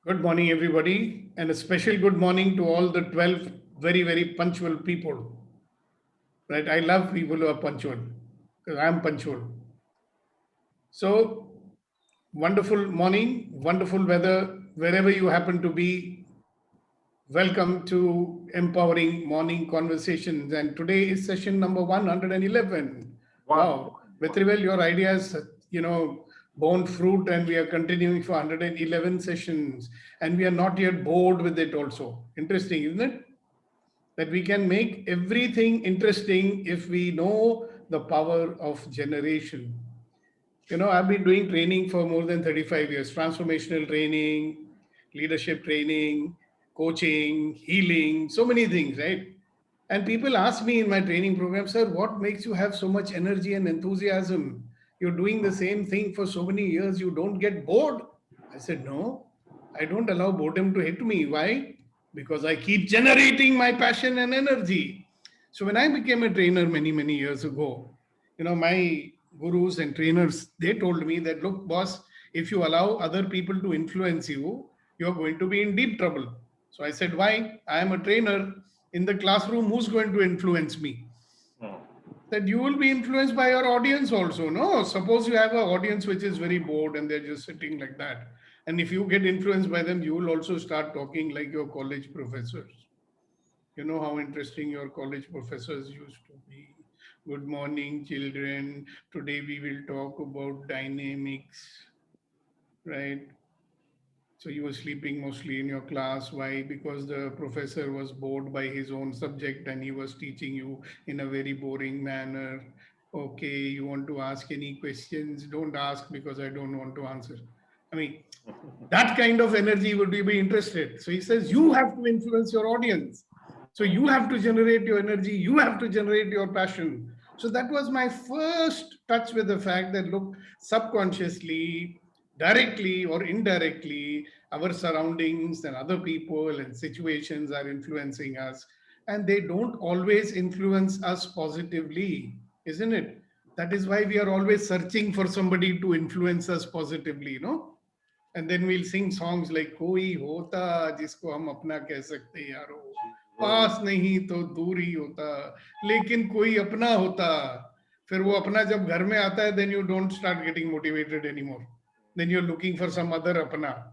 Good morning, everybody, and a special good morning to all the 12 very, very punctual people. Right? I love people who are punctual because I am punctual. So, wonderful morning, wonderful weather, wherever you happen to be. Welcome to Empowering Morning Conversations. And today is session number 111. Wow. Vetrivel, your ideas, borne fruit, and we are continuing for 111 sessions. And we are not yet bored with it also. Interesting, isn't it? That we can make everything interesting if we know the power of generation. I've been doing training for more than 35 years, transformational training, leadership training, coaching, healing, so many things, right? And people ask me in my training program, sir, what makes you have so much energy and enthusiasm? You're doing the same thing for so many years, you don't get bored. I said, no, I don't allow boredom to hit me. Why? Because I keep generating my passion and energy. So when I became a trainer many, many years ago, my gurus and trainers, they told me that, look, boss, if you allow other people to influence you, you're going to be in deep trouble. So I said, why? I am a trainer in the classroom. Who's going to influence me? That you will be influenced by your audience also. No, suppose you have an audience which is very bored and they're just sitting like that. And if you get influenced by them, you will also start talking like your college professors. You know how interesting your college professors used to be. Good morning, children. Today we will talk about dynamics, right? So you were sleeping mostly in your class. Why? Because the professor was bored by his own subject and he was teaching you in a very boring manner. Okay, you want to ask any questions? Don't ask because I don't want to answer. I mean, that kind of energy would you be interested? So he says, you have to influence your audience. So you have to generate your energy, you have to generate your passion. So that was my first touch with the fact that, look, subconsciously, directly or indirectly, our surroundings and other people and situations are influencing us. And they don't always influence us positively, isn't it? That is why we are always searching for somebody to influence us positively, And then we'll sing songs like कोई होता जिसको हम अपना कह सकते यारो, पास नहीं तो दूर ही होता, लेकिन कोई अपना होता. फिर वो अपना जब घर में आता है, then you don't start getting motivated anymore. Then you're looking for some other apna.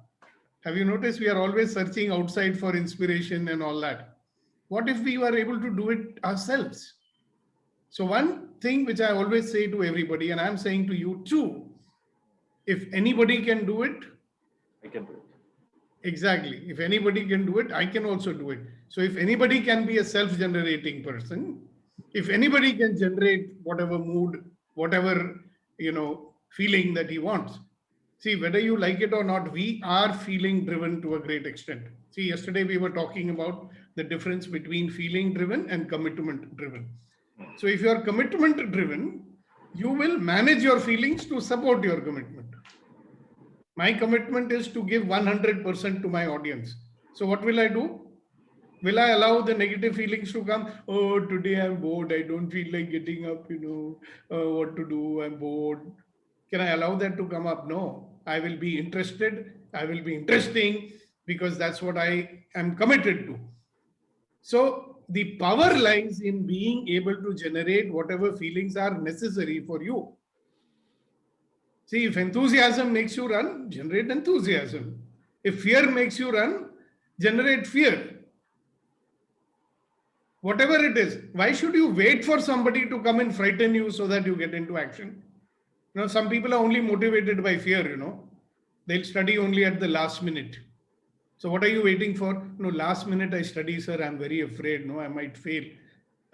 Have you noticed we are always searching outside for inspiration and all that? What if we were able to do it ourselves? So one thing which I always say to everybody, and I'm saying to you too, if anybody can do it, I can do it. exactly. If anybody can do it, I can also do it. So if anybody can be a self-generating person, if anybody can generate whatever mood, whatever, feeling that he wants. See, whether you like it or not, we are feeling driven to a great extent. See, yesterday we were talking about the difference between feeling driven and commitment driven. So if you are commitment driven, you will manage your feelings to support your commitment. My commitment is to give 100% to my audience. So what will I do? Will I allow the negative feelings to come? Oh, today I'm bored. I don't feel like getting up, what to do. I'm bored. Can I allow that to come up? No. I will be interested. I will be interesting because that's what I am committed to. So the power lies in being able to generate whatever feelings are necessary for you. See, if enthusiasm makes you run, generate enthusiasm. If fear makes you run, generate fear. Whatever it is, why should you wait for somebody to come and frighten you so that you get into action? Some people are only motivated by fear, They'll study only at the last minute. So what are you waiting for? No, last minute I study, sir, I'm very afraid. No, I might fail.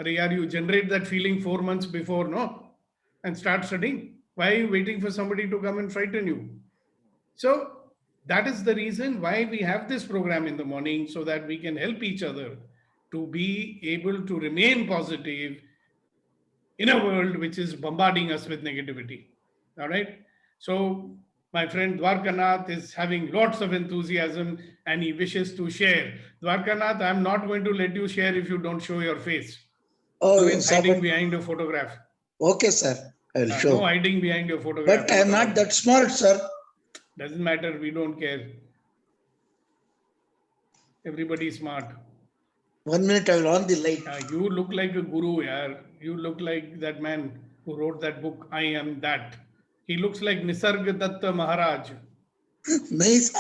You generate that feeling 4 months before, no? And start studying. Why are you waiting for somebody to come and frighten you? So that is the reason why we have this program in the morning, so that we can help each other to be able to remain positive in a world which is bombarding us with negativity. All right. So my friend Dwarkanath is having lots of enthusiasm and he wishes to share. Dwarkanath, I'm not going to let you share if you don't show your face. Oh, Always hiding behind a photograph. Okay, sir. I'll No show. hiding behind your photograph. But I am not that smart, sir. Doesn't matter. We don't care. Everybody is smart. 1 minute, I will on the light. You look like a guru, yaar. You look like that man who wrote that book, I Am That. He looks like Nisarg Datta Maharaj. Nice.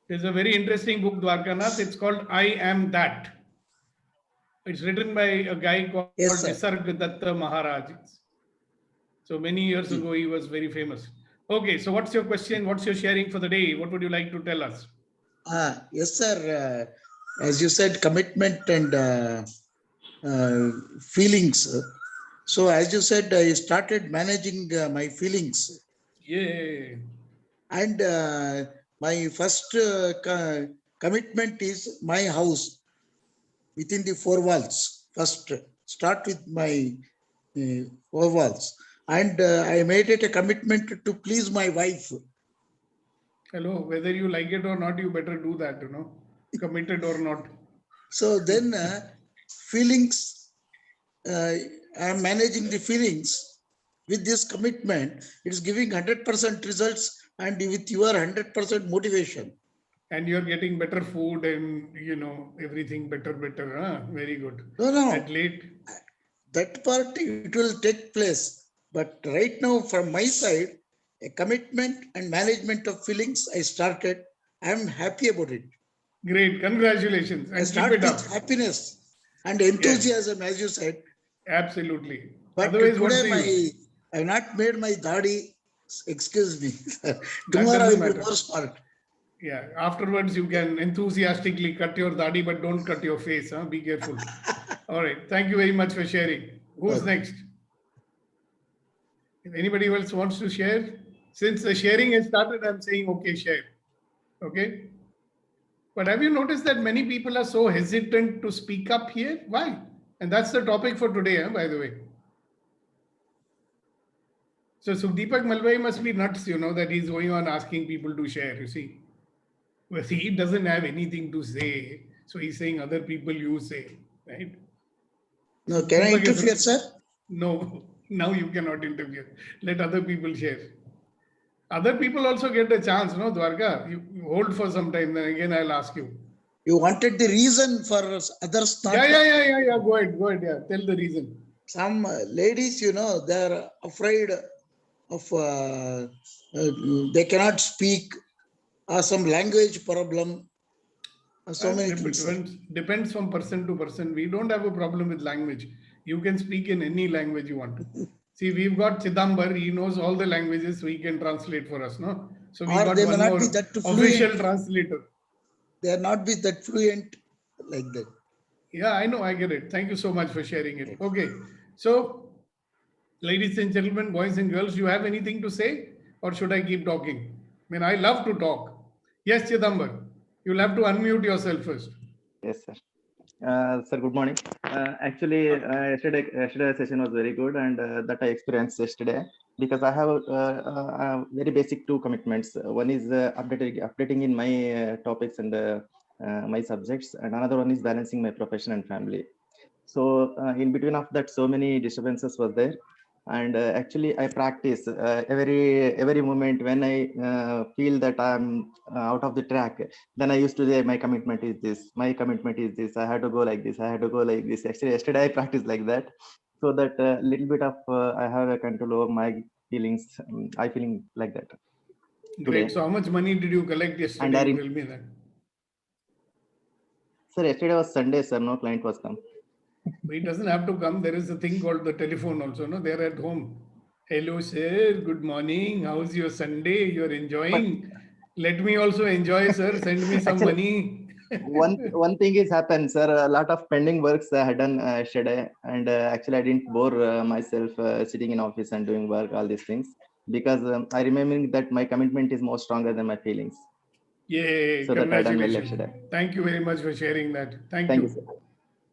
There's a very interesting book, Dwarkanath. It's called I Am That. It's written by a guy called Nisarg Datta Maharaj. So many years ago, he was very famous. Okay, so what's your question? What's your sharing for the day? What would you like to tell us? Yes, sir. As you said, commitment and feelings. So as you said, I started managing my feelings. Yeah. And my first commitment is my house within the 4 walls. First, start with my 4 walls. And I made it a commitment to please my wife. Hello, whether you like it or not, you better do that, committed or not. So then feelings, I'm managing the feelings with this commitment. It's giving 100% results and with your 100% motivation. And you're getting better food and, everything better. Huh? Very good. No. At late. That part, it will take place. But right now, from my side, a commitment and management of feelings, I started. I'm happy about it. Great. Congratulations. And I start keep it with up. happiness and enthusiasm, yes. As you said. Absolutely. But otherwise, today, I've not made my dadi. Excuse me. Tomorrow, I will be more smart. Yeah. Afterwards, you can enthusiastically cut your dadi, but don't cut your face. Huh? Be careful. All right. Thank you very much for sharing. Who's next? If anybody else wants to share, since the sharing has started, I'm saying, okay, share. Okay. But have you noticed that many people are so hesitant to speak up here? Why? And that's the topic for today, by the way. So Subdeepak Malvai must be nuts, that he's going on asking people to share, you see. Well, he doesn't have anything to say. So he's saying other people you say, right? No, can I interfere, sir? No, now you cannot interfere. Let other people share. Other people also get a chance, no, Dwarka? You hold for some time, then again I'll ask you. You wanted the reason for others not... Yeah. Go ahead. Yeah. Tell the reason. Some ladies, they're afraid of... they cannot speak, or some language problem. So many things. Depends from person to person. We don't have a problem with language. You can speak in any language you want. See, we've got Chidambar. He knows all the languages, so he can translate for us, no? So we got one more official translator. They are not be that fluent like that. Yeah, I know. I get it. Thank you so much for sharing it. Okay. So, ladies and gentlemen, boys and girls, you have anything to say? Or should I keep talking? I mean, I love to talk. Yes, Chidambar. You'll have to unmute yourself first. Yes, sir. Sir, good morning. Actually, yesterday's session was very good, and that I experienced yesterday, because I have very basic 2 commitments. One is updating in my topics and my subjects, and another one is balancing my profession and family. So in between of that, so many disturbances was there. And actually I practice every moment when I feel that I'm out of the track, then I used to say my commitment is this, I have to go like this, Actually yesterday I practiced like that, so that little bit of I have a control over my feelings. I feeling like that today. Great. So how much money did you collect yesterday? And tell me that. Sir, yesterday was Sunday, sir, no client was come. He doesn't have to come. There is a thing called the telephone also, no? They're at home. Hello, sir. Good morning. How's your Sunday? You're enjoying? Let me also enjoy, sir. Send me some money. one thing is happened, sir. A lot of pending works I had done yesterday, and actually I didn't bore myself sitting in office and doing work, all these things, because I remembering that my commitment is more stronger than my feelings. Yay! So that I done well yesterday. Thank you very much for sharing that. Thank you. Sir.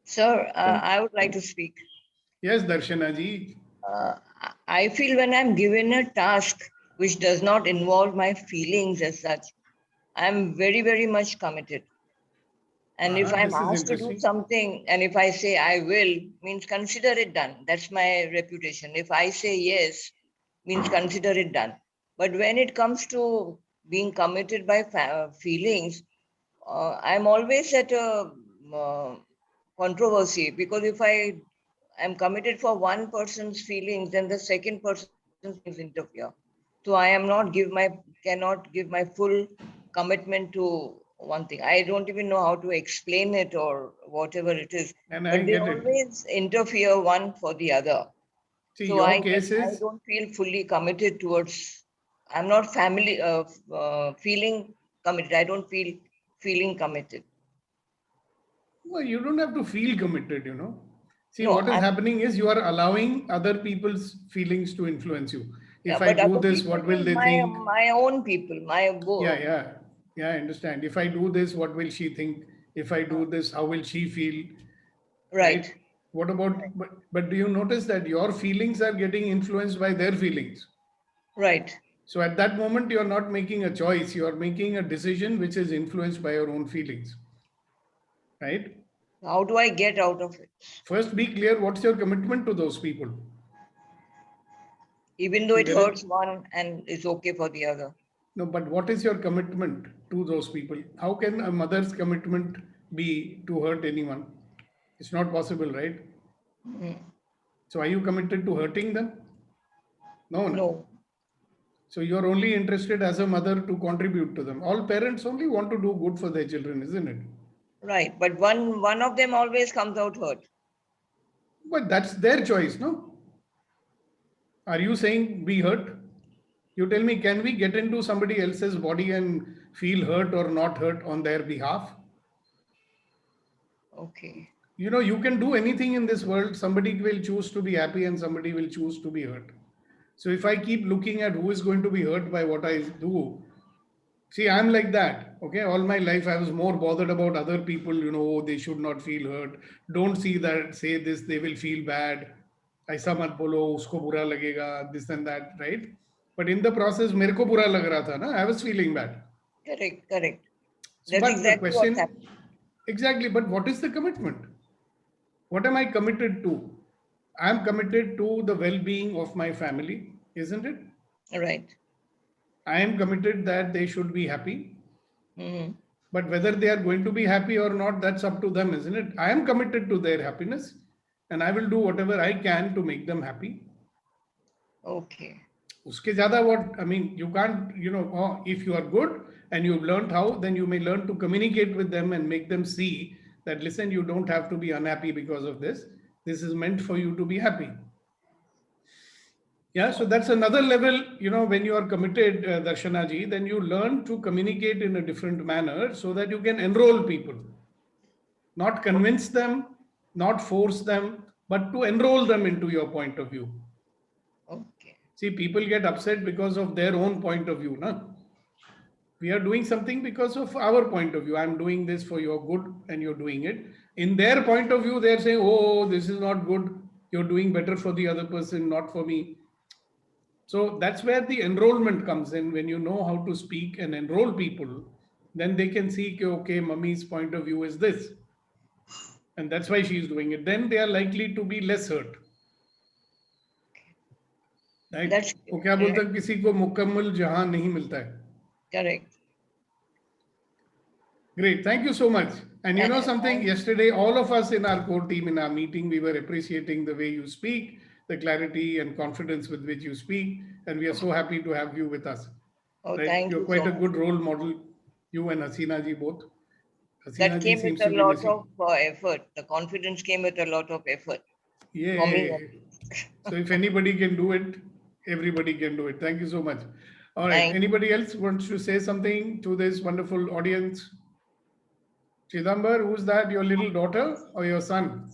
Sir, I would like to speak. Yes, Darshana ji. I feel when I'm given a task which does not involve my feelings as such, I'm very, very much committed. And if I'm This is asked to do interesting. something, and if I say I will, means consider it done. That's my reputation. If I say yes, means consider it done. But when it comes to being committed by feelings, I'm always at a controversy, because if I am committed for one person's feelings, then the second person's feelings interfere. So I am not cannot give my full commitment to one thing. I don't even know how to explain it or whatever it is, And I but they get it. always interfere one for the other. See, So your case I is, don't feel fully committed towards. I'm not feeling committed. I don't feel feeling committed. well, you don't have to feel committed, you know. See, No, what is happening is you are allowing other people's feelings to influence you. yeah, If I but do other this, people what will means they think? my own people, Yeah, I understand. If I do this, what will she think? If I do this, how will she feel? right, Right? What about, but do you notice that your feelings are getting influenced by their feelings? right. So at that moment, you're not making a choice, you are making a decision which is influenced by your own feelings, right? How do I get out of it? First, be clear what's your commitment to those people. Even though See, it there is hurts one and it's okay for the other. no, but what is your commitment to those people? How can a mother's commitment be to hurt anyone? It's not possible, right? Mm. So, are you committed to hurting them? No, no. No, So, you're only interested as a mother to contribute to them. All parents only want to do good for their children, isn't it? right. But one of them always comes out hurt. But that's their choice, no? Are you saying be hurt? You tell me, can we get into somebody else's body and feel hurt or not hurt on their behalf? Okay. You know, you can do anything in this world. Somebody will choose to be happy and somebody will choose to be hurt. So if I keep looking at who is going to be hurt by what I do, see, I'm like that. Okay. All my life, I was more bothered about other people, you know, oh, they should not feel hurt. Don't see that, say this, they will feel bad. ऐसा मत बोलो उसको बुरा लगेगा, this and that, right? But in the process, मेरे को बुरा लग रहा था ना, I was feeling bad. Correct, correct. So, That's but the exactly what's question, happening. exactly, but what is the commitment? What am I committed to? I am committed to the well-being of my family, isn't it? Right. I am committed that they should be happy. Hmm. But whether they are going to be happy or not, that's up to them, isn't it? I am committed to their happiness and I will do whatever I can to make them happy. Okay. Uske zyada what, I mean, you can't, you know, oh, if you are good and you've learned how, then you may learn to communicate with them and make them see that, listen, you don't have to be unhappy because of this. This is meant for you to be happy. Yeah, so that's another level, you know, when you are committed, Darshana ji, then you learn to communicate in a different manner so that you can enroll people, not convince them, not force them, but to enroll them into your point of view. Okay. See, people get upset because of their own point of view. Na? We are doing something because of our point of view. I'm doing this for your good and you're doing it. In their point of view, they're saying, oh, this is not good. You're doing better for the other person, not for me. So that's where the enrollment comes in. When you know how to speak and enroll people, then they can see, okay, mummy's point of view is this. And that's why she's doing it. Then they are likely to be less hurt. Right? That's वो क्या बोलता है किसी को मुकम्मल जहां नहीं मिलता है. correct. Great, thank you so much. And you know something, And yesterday, all of us in our core team in our meeting, we were appreciating the way you speak, the clarity and confidence with which you speak. And we are so happy to have you with us. oh, Right? thank You're you quite so a much. good role model, you and Hasina ji both. That Hasina ji came with seems a to be lot missing. of effort. The confidence came with a lot of effort for me. Yeah. So if anybody can do it, everybody can do it. Thank you so much. All right. Thank Anybody else wants to say something to this wonderful audience? Chidambar, who's that? Your little daughter or your son?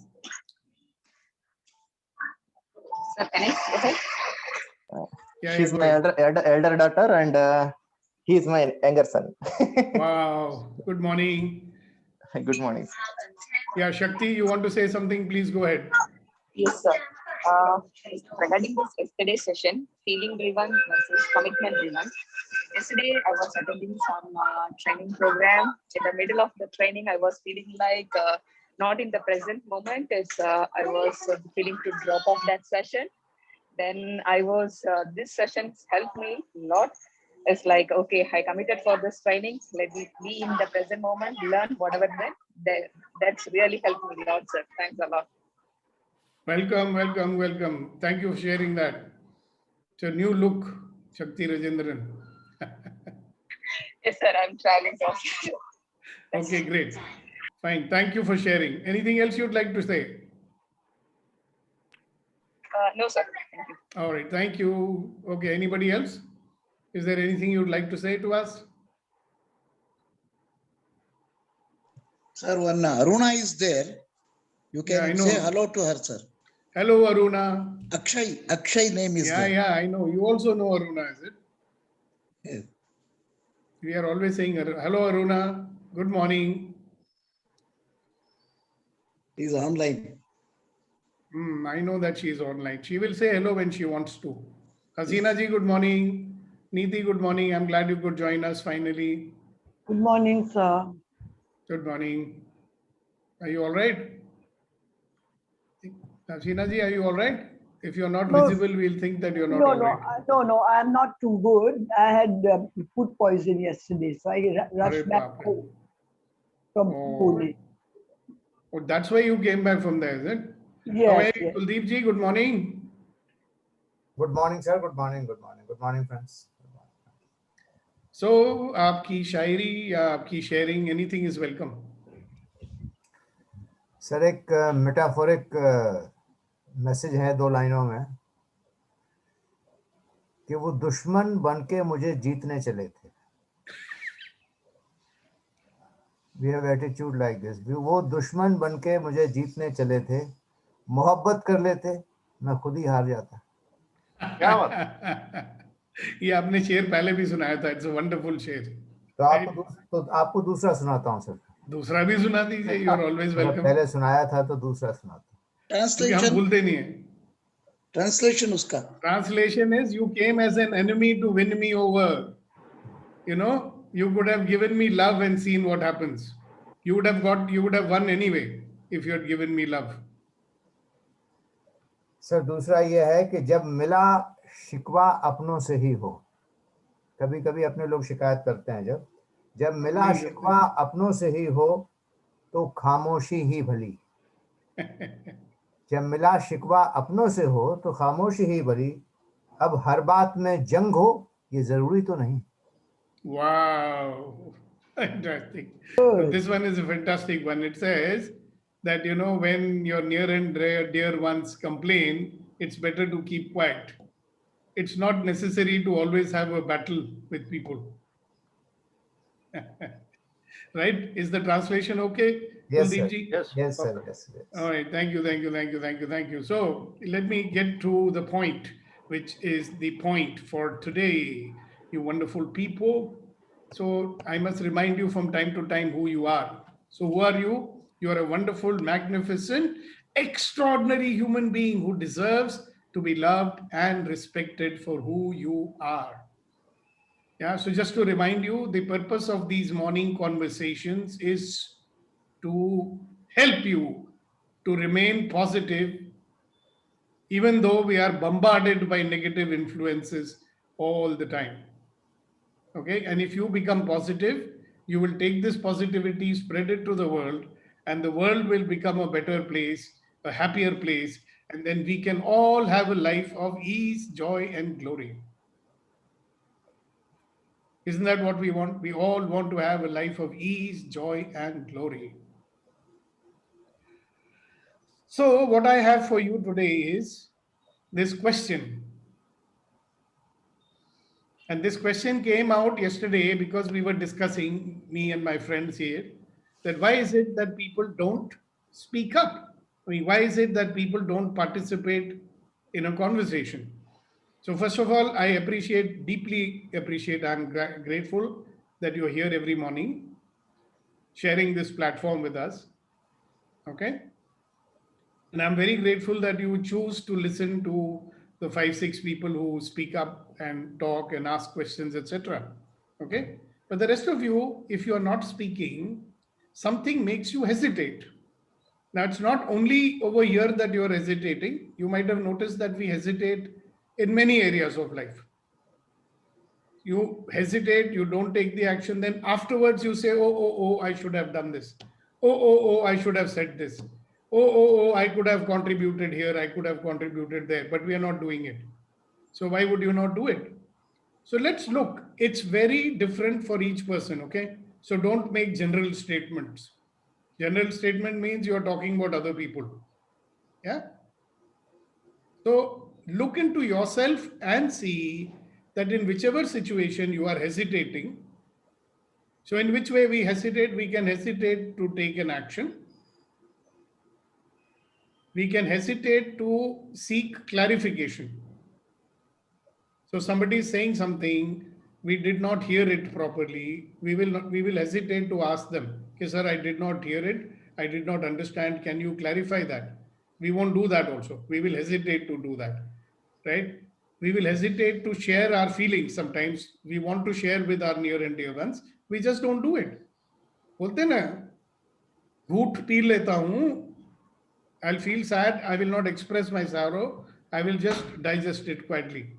Sir, can I go ahead? Yeah, She's go my ahead. elder daughter, and he's my younger son. Wow. Good morning. Good morning. Yeah, Shakti, you want to say something? Please go ahead. Yes, sir. Regarding this yesterday's session, feeling driven versus commitment driven, Yesterday, I was attending some training program. In the middle of the training, I was feeling like not in the present moment. I was feeling to drop off that session. Then this session helped me a lot. It's like, okay, I committed for this training. Let me be in the present moment, learn whatever that's really helped me a lot, sir. Thanks a lot. Welcome, welcome, welcome. Thank you for sharing that. It's a new look, Shakti Rajendran. Yes, sir, I'm trying. Okay, great. Fine. Thank you for sharing. Anything else you'd like to say? No, sir. Thank you. All right. Thank you. Okay. Anybody else? Is there anything you'd like to say to us? Sir, one Aruna is there. You Yeah, I can know. say hello to her, sir. Hello, Aruna. Akshay name is Yeah, there. yeah, I know. You also know Aruna, is it? Yes. We are always saying, hello, Aruna. Good morning. He's online. I know that she is online. She will say hello when she wants to. Hasina ji, good morning. Neeti, good morning. I'm glad you could join us finally. Good morning, sir. Good morning. Are you all right? Hasina ji, are you all right? If you're not No, visible, we'll think that you're not all right. no, I'm not too good. I had food poison yesterday, so I rushed Arre back baap re. home from Oh. Pune. Oh, that's why you came back from there, is it? Yes, How are you, yes. Kuldeep ji? Good morning. Good morning, sir. Good morning. Good morning. Good morning, friends. So, आपकी शायरी या आपकी sharing, anything is welcome. Sir एक metaphoric message है 2 लाइनों में कि वो दुश्मन बनके मुझे जीतने चले थे. We have attitude like this. वो दुश्मन बनके मुझे जीतने चले थे, मोहब्बत कर लेते, मैं खुद ही हार जाता. क्या बात? ये आपने शेर पहले भी सुनाया था. It's a wonderful शेर. तो आपको दूसरा सुनाता हूँ सर. दूसरा भी सुना दीजिए. You are always welcome. पहले सुनाया था तो दूसरा सुनाता. क्योंकि हम भूलते नहीं हैं. Translation uska. Translation is, you came as an enemy to win me over. You know, you could have given me love and seen what happens. You would have won anyway if you had given me love. Sir दूसरा ये है कि जब मिला शिकवा अपनों से ही हो. कभी कभी अपने लोग शिकायत करते हैं, जब मिला शिकवा अपनों से ही हो तो खामोशी ही भली. जब मिला शिकवा अपनों से हो तो खामोशी ही भली. अब हर बात में जंग हो ये जरूरी तो नहीं. Wow, fantastic. So this one is a fantastic one. It says that, you know, when your near and dear ones complain, it's better to keep quiet. It's not necessary to always have a battle with people. Right? Is the translation okay? Yes, Kuldeep sir. ji? Yes, sir. Yes. All right. Thank you. So let me get to the point, which is the point for today, you wonderful people. So I must remind you from time to time who you are. So who are you? You are a wonderful, magnificent, extraordinary human being who deserves to be loved and respected for who you are. Yeah, so just to remind you, the purpose of these morning conversations is to help you to remain positive, even though we are bombarded by negative influences all the time. Okay, and if you become positive, you will take this positivity, spread it to the world, and the world will become a better place, a happier place, and then we can all have a life of ease, joy, and glory. Isn't that what we want? We all want to have a life of ease, joy, and glory. So what I have for you today is this question. And this question came out yesterday because we were discussing, me and my friends here, that why is it that people don't speak up? I mean, why is it that people don't participate in a conversation? So first of all, I deeply appreciate, I'm grateful that you're here every morning, sharing this platform with us. Okay. And I'm very grateful that you choose to listen to the 5-6 people who speak up and talk and ask questions, etc. Okay. But the rest of you, if you are not speaking, something makes you hesitate. Now, it's not only over here that you are hesitating. You might have noticed that we hesitate in many areas of life. You hesitate, you don't take the action, then afterwards you say, oh, I should have done this. Oh, I should have said this. Oh, I could have contributed here, I could have contributed there, but we are not doing it. So why would you not do it? So let's look. It's very different for each person, okay? So don't make general statements. General statement means you're talking about other people. Yeah? So look into yourself and see that in whichever situation you are hesitating. So in which way we hesitate? We can hesitate to take an action. We can hesitate to seek clarification. So somebody is saying something, we did not hear it properly. We will hesitate to ask them, okay, sir, I did not hear it. I did not understand. Can you clarify that? We won't do that also. We will hesitate to do that, right? We will hesitate to share our feelings. Sometimes we want to share with our near and dear ones. We just don't do it. बोलते ना, घूट P लेता हूँ. I'll feel sad. I will not express my sorrow. I will just digest it quietly.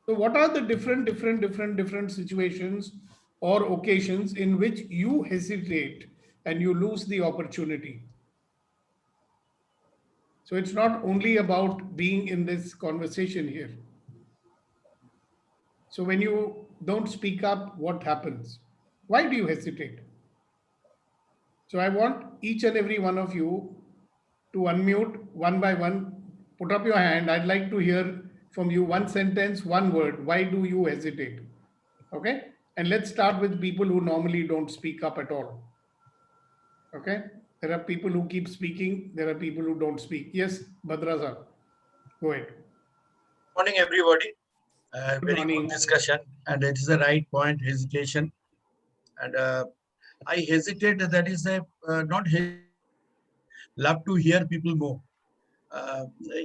So what are the different situations or occasions in which you hesitate and you lose the opportunity? So it's not only about being in this conversation here. So when you don't speak up, what happens? Why do you hesitate? So I want each and every one of you to unmute one by one, put up your hand. I'd like to hear from you one sentence, one word. Why do you hesitate? Okay. And let's start with people who normally don't speak up at all. Okay. There are people who keep speaking. There are people who don't speak. Yes, Bhadra sir. Go ahead. Morning, everybody. Very morning. good discussion, and it is the right point, hesitation. And I hesitate, that is not love to hear people more.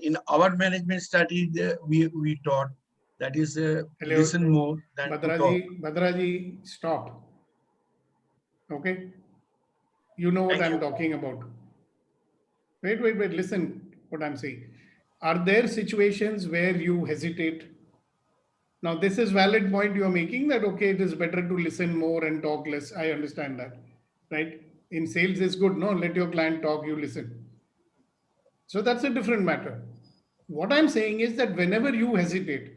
In our management study, we taught that is listen more than to talk. Bhadraji, stop. Okay. You know what Thank I'm you. talking about. Wait, listen what I'm saying. Are there situations where you hesitate? Now, this is valid point you are making that, okay, it is better to listen more and talk less. I understand that, right? In sales is good, no? Let your client talk, you listen. So that's a different matter. What I'm saying is that whenever you hesitate,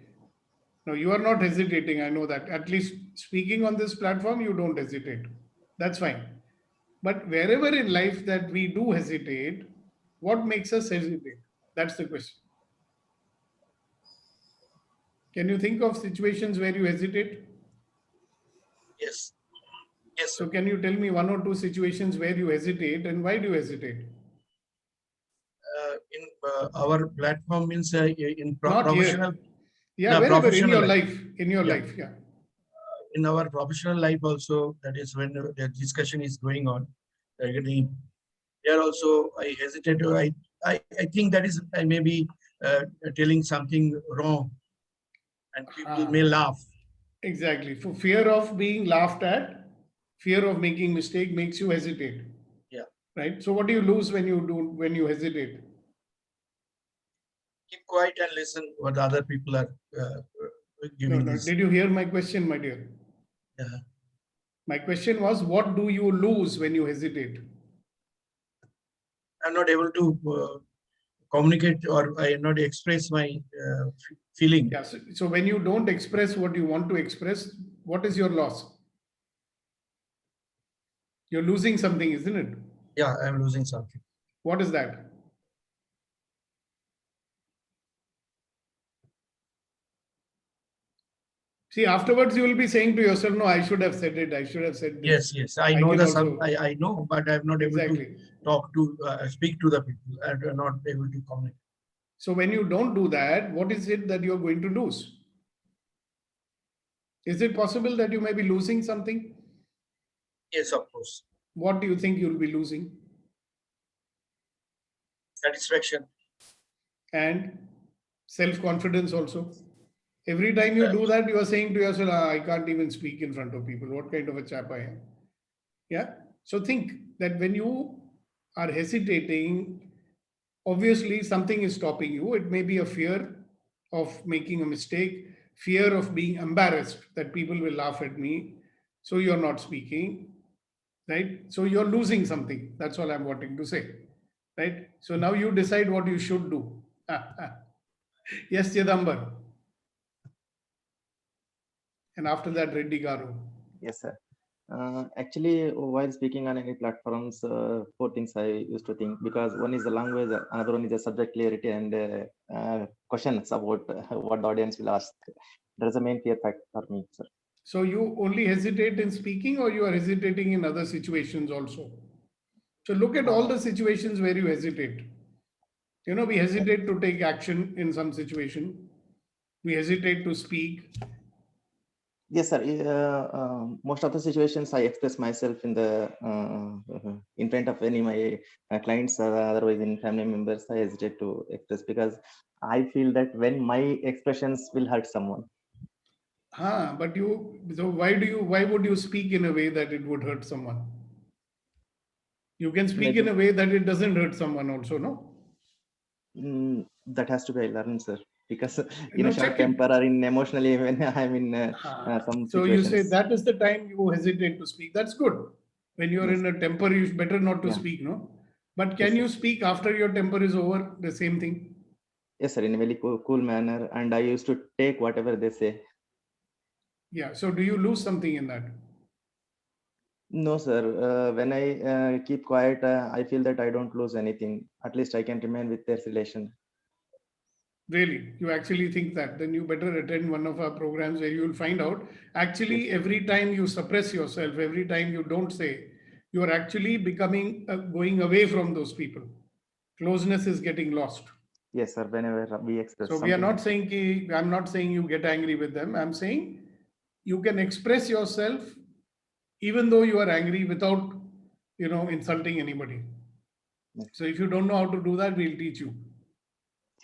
now you are not hesitating, I know that. At least speaking on this platform, you don't hesitate. That's fine. But wherever in life that we do hesitate, what makes us hesitate? That's the question. Can you think of situations where you hesitate? Yes. Yes, So sir. can you tell me one or two situations where you hesitate and why do you hesitate? In our platform means in Not professional. here. Yeah, No, wherever in professional your life. life, in your Yeah. life, yeah. In our professional life also, that is when the discussion is going on. There also I hesitate. I think that is I may be telling something wrong, and people may laugh. Exactly. For fear of being laughed at, fear of making mistake makes you hesitate. Yeah. Right. So what do you lose when you hesitate? Keep quiet and listen what the other people are giving. No. Did you hear my question, my dear? Yeah. My question was, what do you lose when you hesitate? I'm not able to communicate, or I am not express my feeling. Yeah. So when you don't express what you want to express, what is your loss? You're losing something, isn't it? Yeah, I'm losing something. What is that? See, afterwards you will be saying to yourself, no, I should have said it. I should have said this. Yes. I know can the also- I know, but I'm not able Exactly. to talk to speak to the people. I'm not able to communicate. So when you don't do that, what is it that you're going to lose? Is it possible that you may be losing something? Yes, of course. What do you think you'll be losing? Satisfaction. And self-confidence also. Every time you do that, you are saying to yourself, "Ah, I can't even speak in front of people. What kind of a chap I am?" Yeah. So think that when you are hesitating, obviously something is stopping you. It may be a fear of making a mistake, fear of being embarrassed that people will laugh at me. So you're not speaking, right? So you're losing something. That's all I'm wanting to say, right? So now you decide what you should do. Yes, Chidambar. And after that, Reddy Garu. Yes, sir. Actually, while speaking on any platforms, four things I used to think, because one is the language, another one is the subject clarity, and questions about what the audience will ask. That's the main fear factor for me, sir. So you only hesitate in speaking, or you are hesitating in other situations also? So look at all the situations where you hesitate. You know, we hesitate to take action in some situation. We hesitate to speak. Yes, sir. Most of the situations I express myself in front of any my clients, otherwise in family members, I hesitate to express because I feel that when my expressions will hurt someone. But so why would you speak in a way that it would hurt someone? You can speak in a way that it doesn't hurt someone also, no? That has to be learned, sir. Because in No, a short check it. temper or in emotionally when I'm in some So you say situations. that is the time you hesitate to speak. That's good. When you're Yes. in a temper, you better not to Yeah. speak, no? But Yes, can sir. you speak after your temper is over? The same thing? Yes, sir, in a very cool manner, and I used to take whatever they say. Yeah. So do you lose something in that? No, sir. When I keep quiet, I feel that I don't lose anything. At least I can remain with their relation. Really, you actually think that? Then you better attend one of our programs where you will find out. Actually, every time you suppress yourself, every time you don't say, you are actually becoming going away from those people. Closeness is getting lost. Yes, sir. Whenever we express So we something. are not saying I'm not saying you get angry with them. I'm saying you can express yourself even though you are angry without insulting anybody. Yes. So if you don't know how to do that, we'll teach you.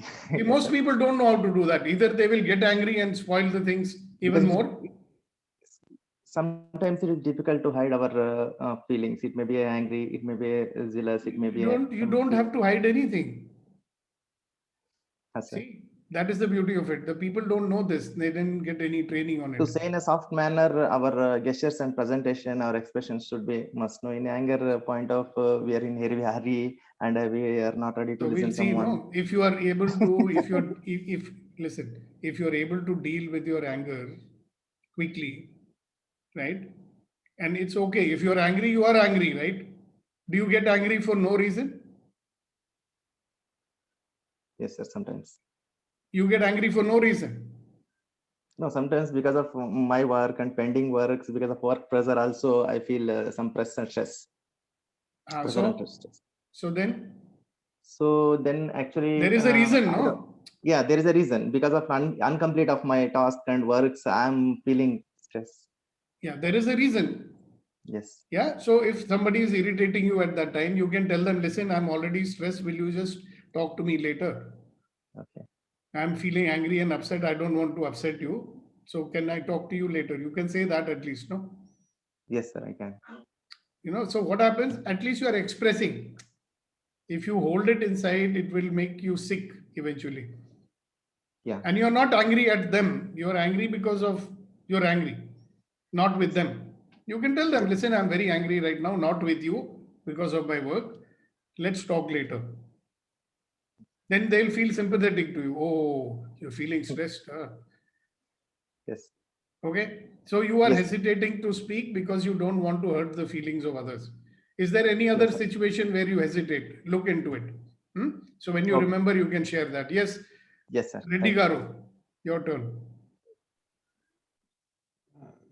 See, Yes, most sir. people don't know how to do that. Either they will get angry and spoil the things even Because more. sometimes it is difficult to hide our feelings. It may be angry, it may be jealous, it may be. You don't have to hide anything. Yes, sir. See, that is the beauty of it. The people don't know this. They didn't get any training on To it. say in a soft manner, our gestures and presentation, our expressions should be must know. In anger point of we are in hurry and we are not ready to So listen we'll see, someone. no? If you are able to, if listen, if you're able to deal with your anger quickly, right? And it's okay. If you're angry, you are angry, right? Do you get angry for no reason? Yes, sir. Sometimes. You get angry for no reason. No, sometimes because of my work and pending works, because of work pressure, also I feel some pressure and stress. Pressure and stress. So then? So then actually. There is a reason, no? Yeah, there is a reason. Because of incomplete of my task and works, I'm feeling stress. Yeah, there is a reason. Yes. Yeah. So if somebody is irritating you at that time, you can tell them, listen, I'm already stressed. Will you just talk to me later? Okay. I'm feeling angry and upset. I don't want to upset you. So can I talk to you later? You can say that at least, no? Yes, sir, I can. So what happens? At least you are expressing. If you hold it inside, it will make you sick eventually. Yeah. And you're not angry at them. You're angry because of you're angry, not with them. You can tell them, listen, I'm very angry right now, not with you because of my work. Let's talk later. Then they'll feel sympathetic to you. Oh, you're feeling stressed. Huh? Yes. Okay. So you are Yes. hesitating to speak because you don't want to hurt the feelings of others. Is there any other situation where you hesitate? Look into it. So when you remember, you can share that. Yes. Yes, sir. Reddy Garu, your turn.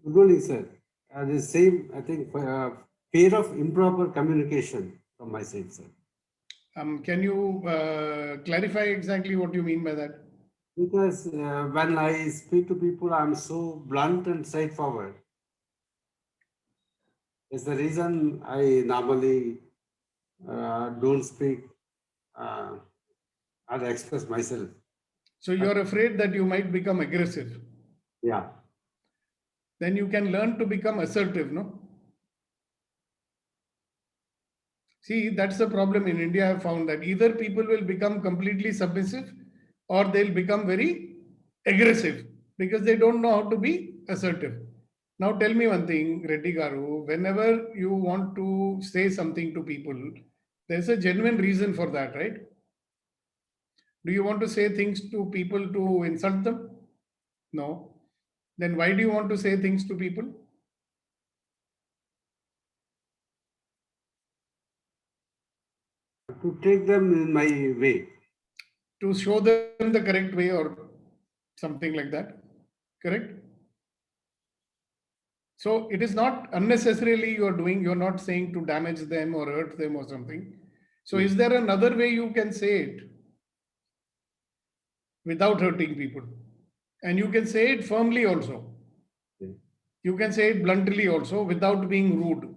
Good morning, sir. The same, I think, fear of improper communication from my side, sir. Can you clarify exactly what you mean by that? Because when I speak to people, I'm so blunt and straightforward. It's the reason I normally don't speak or express myself. So you're afraid that you might become aggressive. Yeah. Then you can learn to become assertive, no? See, that's the problem in India. I've found that either people will become completely submissive or they'll become very aggressive because they don't know how to be assertive. Now tell me one thing, Reddy Garu, whenever you want to say something to people, there's a genuine reason for that, right? Do you want to say things to people to insult them? No. Then why do you want to say things to people? To take them in my way. To show them the correct way or something like that. Correct? So it is not unnecessarily you're not saying to damage them or hurt them or something. So is there another way you can say it without hurting people? And you can say it firmly also. You can say it bluntly also without being rude.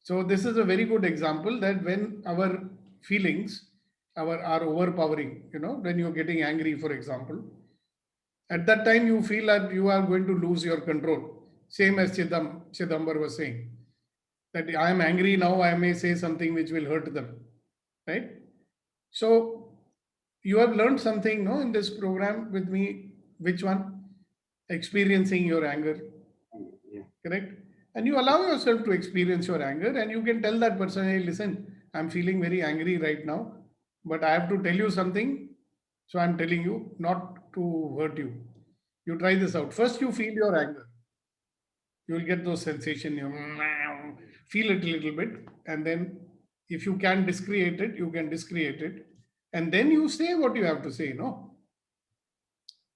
So this is a very good example that when our feelings are overpowering, when you're getting angry, for example, at that time you feel that you are going to lose your control. Same as Chidambar was saying, that I am angry now, I may say something which will hurt them, right? So you have learned something, no, in this program with me. Which one? Experiencing your anger, correct? And you allow yourself to experience your anger and you can tell that person, hey, listen, I'm feeling very angry right now, but I have to tell you something. So I'm telling you not to hurt you. You try this out. First, you feel your anger. You will get those sensations. You feel it a little bit. And then if you can discreate it, you can discreate it. And then you say what you have to say, no?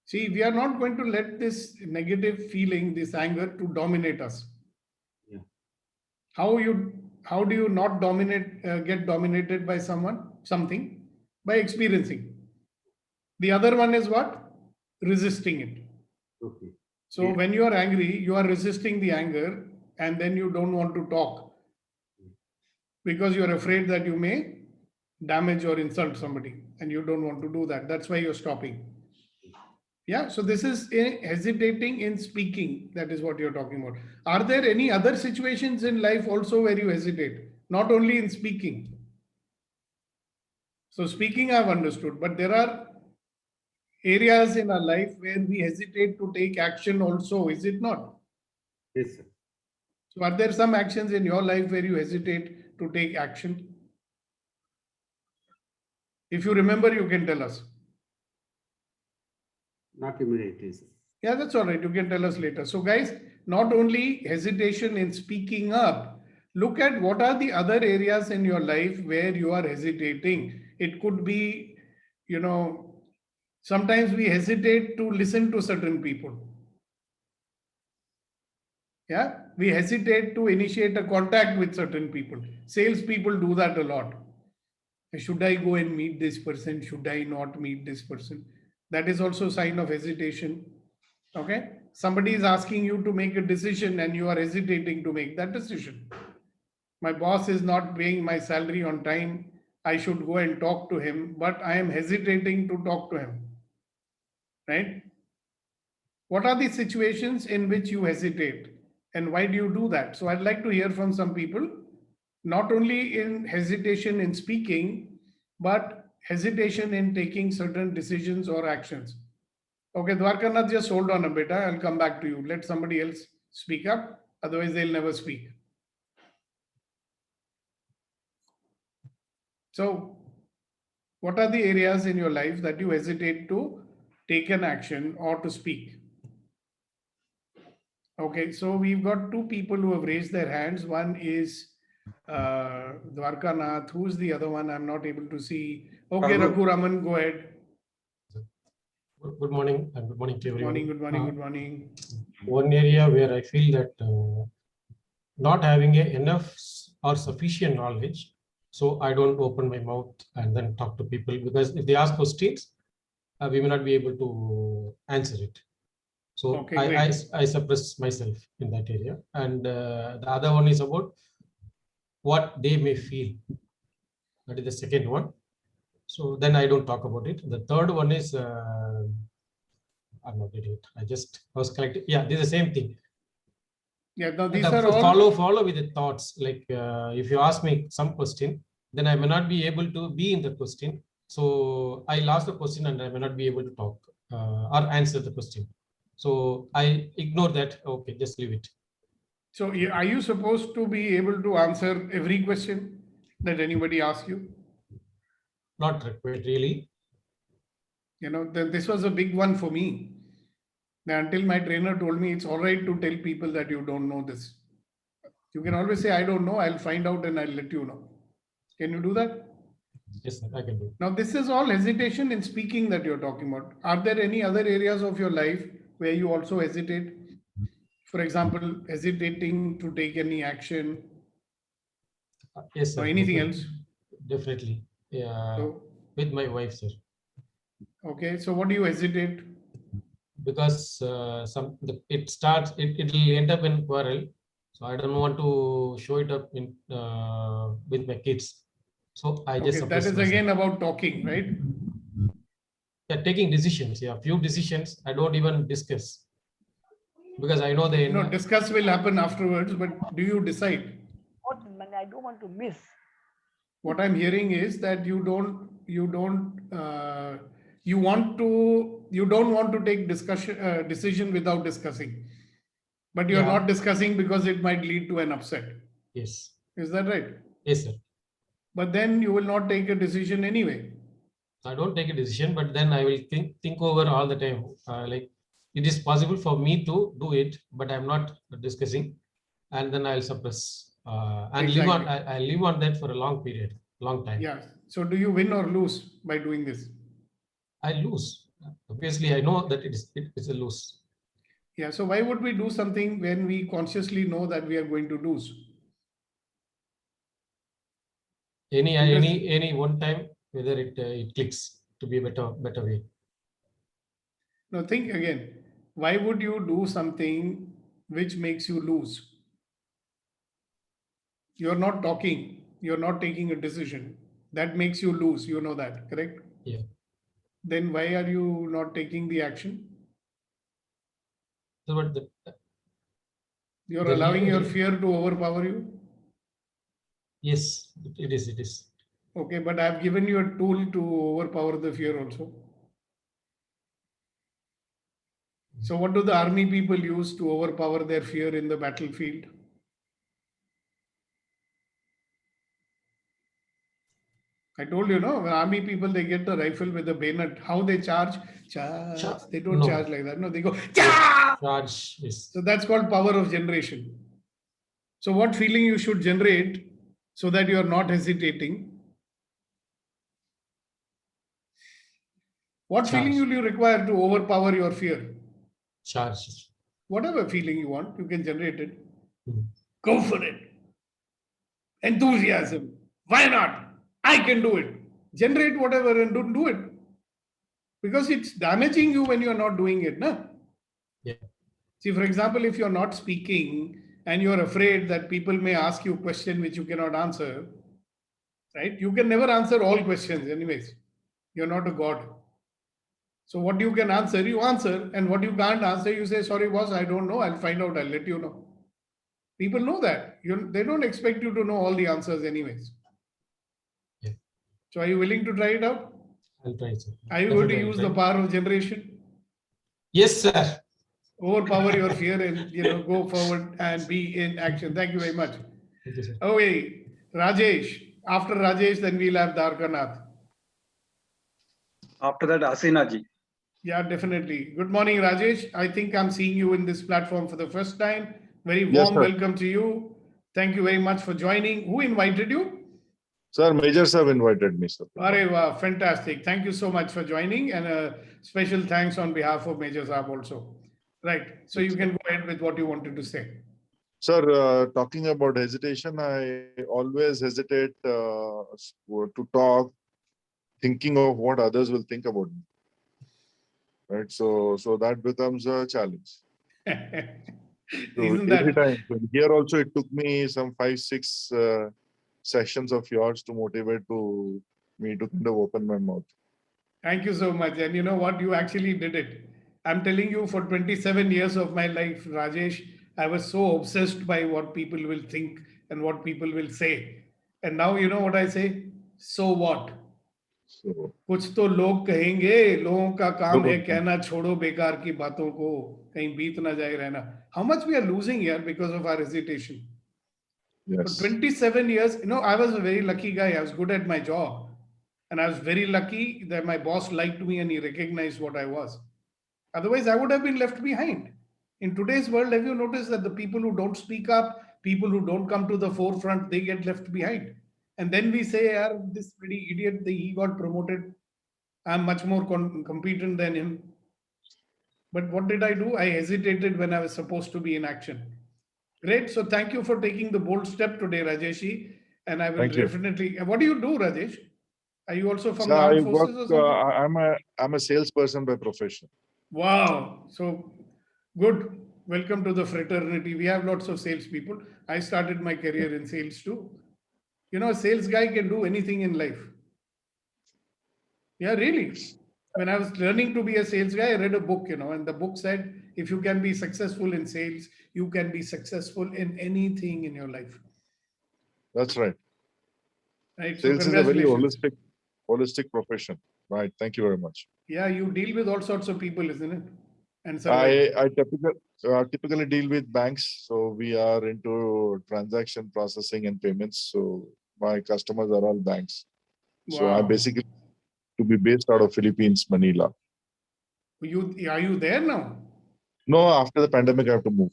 See, we are not going to let this negative feeling, this anger to dominate us. Yeah. How do you not get dominated by something? By experiencing. The other one is what? Resisting it. Okay. So when you are angry, you are resisting the anger and then you don't want to talk because you are afraid that you may damage or insult somebody and you don't want to do that. That's why you're stopping. Yeah, so this is hesitating in speaking. That is what you're talking about. Are there any other situations in life also where you hesitate? Not only in speaking. So speaking I've understood, but there are areas in our life where we hesitate to take action also, is it not? Yes, sir. So are there some actions in your life where you hesitate to take action? If you remember, you can tell us. Not immediately, sir. Yeah, that's all right. You can tell us later. So guys, not only hesitation in speaking up, look at what are the other areas in your life where you are hesitating. It could be, sometimes we hesitate to listen to certain people. Yeah, we hesitate to initiate a contact with certain people. Salespeople do that a lot. Should I go and meet this person? Should I not meet this person? That is also a sign of hesitation. Okay. Somebody is asking you to make a decision and you are hesitating to make that decision. My boss is not paying my salary on time. I should go and talk to him, but I am hesitating to talk to him. Right? What are the situations in which you hesitate and why do you do that? So I'd like to hear from some people, not only in hesitation in speaking, but hesitation in taking certain decisions or actions. Okay, Dwarkanath, just hold on a bit. I'll come back to you. Let somebody else speak up. Otherwise, they'll never speak. So, what are the areas in your life that you hesitate to take an action or to speak? Okay, so we've got two people who have raised their hands. One is Dwarkanath. Who's the other one? I'm not able to see. Okay, Raghu Raman, go ahead. Good morning and good morning to everyone. Good morning. One area where I feel that not having enough or sufficient knowledge, so I don't open my mouth and then talk to people because if they ask questions, we may not be able to answer it. So Okay, I suppress myself in that area. And the other one is about what they may feel. That is the second one. So then I don't talk about it. The third one is, I'm not getting it. I was collecting. Yeah, this is the same thing. Yeah, now these The are all follow with the thoughts. Like if you ask me some question, then I may not be able to be in the question. So I lost the question and I may not be able to talk or answer the question. So I ignore that. Okay, just leave it. So are you supposed to be able to answer every question that anybody asks you? Not required really. You know, this was a big one for me. Now, until my trainer told me it's all right to tell people that you don't know this. You can always say, I don't know, I'll find out and I'll let you know. Can you do that? Yes, sir, I can do. Now, this is all hesitation in speaking that you're talking about. Are there any other areas of your life where you also hesitate? For example, hesitating to take any action Yes, sir. or anything Definitely. else? Definitely. Yeah, So, with my wife, sir. okay, so what do you hesitate? Because it will end up in quarrel. So I don't want to show it up in with my kids. So I just Okay, that suppress is myself. again about talking, right? Yeah, taking decisions. Yeah, few decisions I don't even discuss because I know they. No, discuss will happen afterwards, but do you decide? What I don't want to miss. What I'm hearing is that you don't want to take decision without discussing, but you're Yeah. not discussing because it might lead to an upset. Yes. Is that right? Yes, sir. But then you will not take a decision anyway. I don't take a decision, but then I will think over all the time. Like it is possible for me to do it, but I'm not discussing, and then I'll suppress and live on. Exactly. I live on that for a long period, long time. Yeah. So do you win or lose by doing this? I lose. Obviously, I know that it's a lose. Yeah. So why would we do something when we consciously know that we are going to lose? Any one time, whether it clicks to be a better way. Now think again. Why would you do something which makes you lose? You're not talking. You're not taking a decision. That makes you lose. You know that, correct? Yeah. Then why are you not taking the action? So what You're allowing your fear to overpower you. Yes, it is. It is. Okay, but I've given you a tool to overpower the fear also. So what do the army people use to overpower their fear in the battlefield? I told you, no, army people, they get the rifle with the bayonet. How they charge? Charge. They don't No. charge like that. No, they go, charge. Charge. Yes. So that's called power of generation. So what feeling you should generate so that you are not hesitating? What Charge. feeling will you require to overpower your fear? Charge. Whatever feeling you want, you can generate it. Hmm. Go for it. Enthusiasm. Why not? I can do it. Generate whatever and don't do it. Because it's damaging you when you're not doing it. No? Yeah. See, for example, if you're not speaking and you're afraid that people may ask you a question which you cannot answer, right? You can never answer all questions anyways. You're not a god. So what you can answer, you answer. And what you can't answer, you say, sorry, boss, I don't know. I'll find out. I'll let you know. People know that. They don't expect you to know all the answers anyways. Yeah. So are you willing to try it out? I'll try, sir. Are you going to use the power of generation? Yes, sir. Overpower your fear and go forward and be in action. Thank you very much. Thank you, sir. Okay, Rajesh. After Rajesh, then we'll have Dwarkanath. After that, Asina ji. Yeah, definitely. Good morning, Rajesh. I think I'm seeing you in this platform for the first time. Very warm Yes, sir. welcome to you. Thank you very much for joining. Who invited you? Sir, Major sir invited me, sir. Arey, wow, fantastic. Thank you so much for joining, and a special thanks on behalf of Major Saab also. Right. So you can go ahead with what you wanted to say. Sir, talking about hesitation, I always hesitate to talk, thinking of what others will think about me. Right. So that becomes a challenge. So Isn't every that? time. Here also, it took me some 5-6 sessions of yours to motivate to me to kind of open my mouth. Thank you so much. And you know what? You actually did it. I'm telling you, for 27 years of my life, Rajesh, I was so obsessed by what people will think and what people will say. And now you know what I say? So what? So कुछ तो लोग कहेंगे, लोगों का काम है लोग- कहना छोड़ो बेकार की बातों को, कहीं बीत ना जाए रहना. How much we are losing here because of our hesitation. For yes, 27 years, you know, I was a very lucky guy. I was good at my job. And I was very lucky that my boss liked me and he recognized what I was. Otherwise, I would have been left behind. In today's world, have you noticed that the people who don't speak up, people who don't come to the forefront, they get left behind? And then we say, "Yeah, this pretty idiot, he got promoted. I'm much more competent than him." But what did I do? I hesitated when I was supposed to be in action. Great. So thank you for taking the bold step today, Rajeshi. And I will Thank you. definitely. What do you do, Rajesh? Are you also from So the I armed work, forces or something? I'm a salesperson by profession. Wow. So good. Welcome to the fraternity. We have lots of salespeople. I started my career in sales too. You know, a sales guy can do anything in life. Yeah, really. When I was learning to be a sales guy, I read a book, you know, and the book said, if you can be successful in sales, you can be successful in anything in your life. That's right. Right. So Sales is a very congratulations. holistic profession. Right. Thank you very much. Yeah, you deal with all sorts of people, isn't it? And survive. I typically deal with banks. So we are into transaction processing and payments. So my customers are all banks. So I Wow. basically to be based out of Philippines, Manila. Are you there now? No, after the pandemic, I have to move.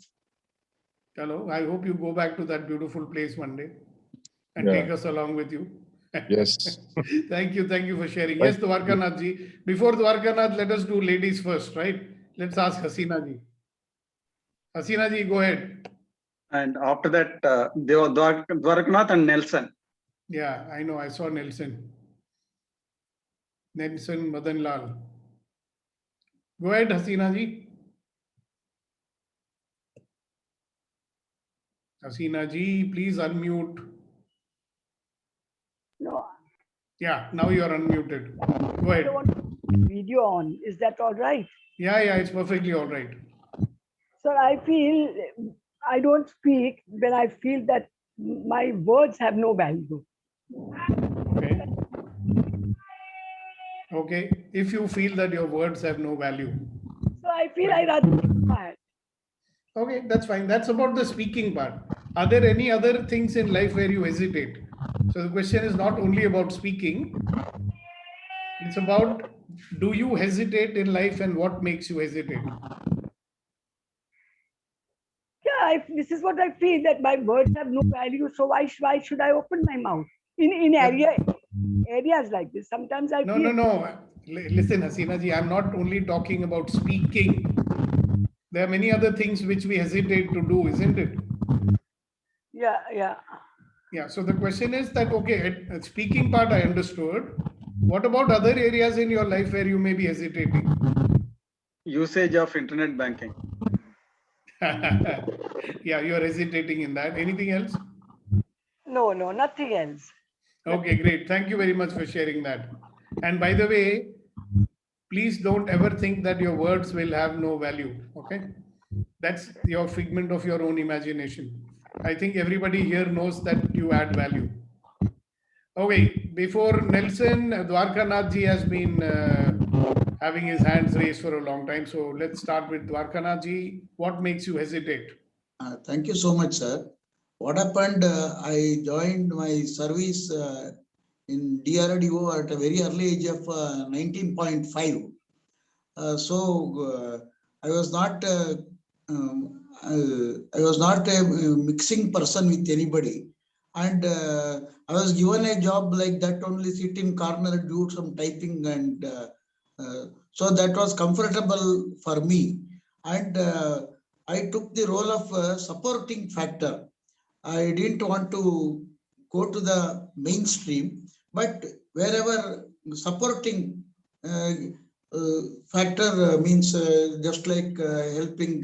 Hello. I hope you go back to that beautiful place one day and Yeah. take us along with you. Yes. Thank you. Thank you for sharing. Thank Yes, Dwarkanath ji. Before Dwarkanath, let us do ladies first, right? Let's ask Hasina ji. Hasina ji, go ahead. And after that, Dwarakanath and Nelson. Yeah, I know. I saw Nelson. Nelson Madan Lal. Go ahead, Hasina ji. Hasina ji, please unmute. No, Yeah, now you are unmuted. Go I ahead. don't want video on. Is that all right? Yeah, it's perfectly all right. Sir, I feel I don't speak when I feel that my words have no value. Okay. Okay. If you feel that your words have no value. So I feel I rather keep quiet. Okay, that's fine. That's about the speaking part. Are there any other things in life where you hesitate? So the question is not only about speaking. It's about, do you hesitate in life and what makes you hesitate? Yeah, this is what I feel, that my words have no value. So why should I open my mouth in areas like this? Sometimes I No, feel. no. Listen, Hasina ji, I'm not only talking about speaking. There are many other things which we hesitate to do, isn't it? Yeah. Yeah. So the question is that, okay, speaking part I understood. What about other areas in your life where you may be hesitating? Usage of internet banking. Yeah, you are hesitating in that. Anything else? No, nothing else. Okay, great. Thank you very much for sharing that. And by the way, please don't ever think that your words will have no value. Okay. That's your figment of your own imagination. I think everybody here knows that you add value. Okay, before Nelson, Dwarkanath ji has been having his hands raised for a long time. So let's start with Dwarkanath ji. What makes you hesitate? Thank you so much, sir. What happened, I joined my service in DRDO at a very early age of 19.5. So I was not a mixing person with anybody, and I was given a job like that, only sit in corner, do some typing, and so that was comfortable for me. And I took the role of supporting factor. I didn't want to go to the mainstream, but wherever supporting factor means just like helping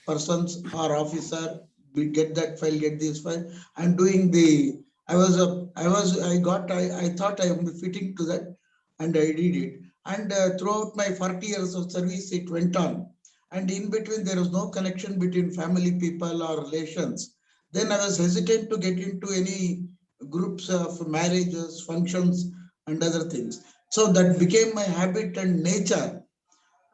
persons or officer, we get that file, get this file, and doing the I thought I am fitting to that, and I did it. And throughout my 40 years of service, it went on. And in between, there was no connection between family people or relations. Then I was hesitant to get into any groups of marriages, functions, and other things. So that became my habit and nature.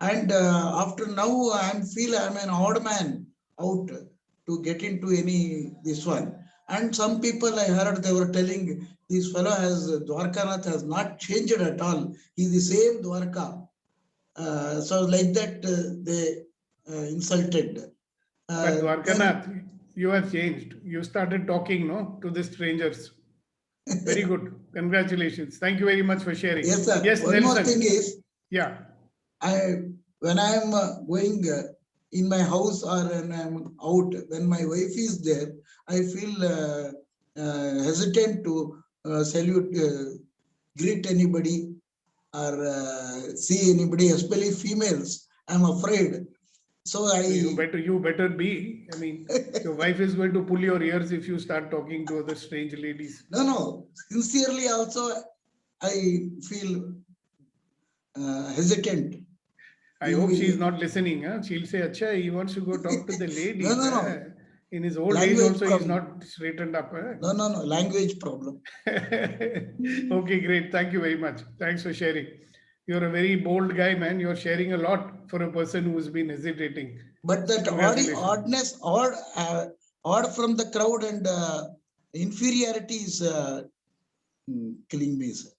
And after now, feel I'm an odd man out to get into this one. And some people I heard, they were telling this fellow Dwarkanath has not changed at all. He's the same Dwarka. So like that, they insulted. But Dwarkanath, you have changed. You started talking, no, to the strangers. Very good. Congratulations. Thank you very much for sharing. Yes, sir. Yes, One Nelson. more thing is, Yeah. when I am going in my house or when I'm out, when my wife is there, I feel hesitant to salute, greet anybody or see anybody, especially females. I'm afraid. So You better be. I mean, your wife is going to pull your ears if you start talking to other strange ladies. No. Sincerely, also, I feel hesitant. I hope she's not listening. Huh? She'll say, Acha, he wants to go talk to the ladies. No. In his old Language age also, problem. he's not straightened up. Huh? No. Language problem. Okay, great. Thank you very much. Thanks for sharing. You're a very bold guy, man. You're sharing a lot for a person who's been hesitating. But that oddness, odd from the crowd and inferiority is killing me, sir.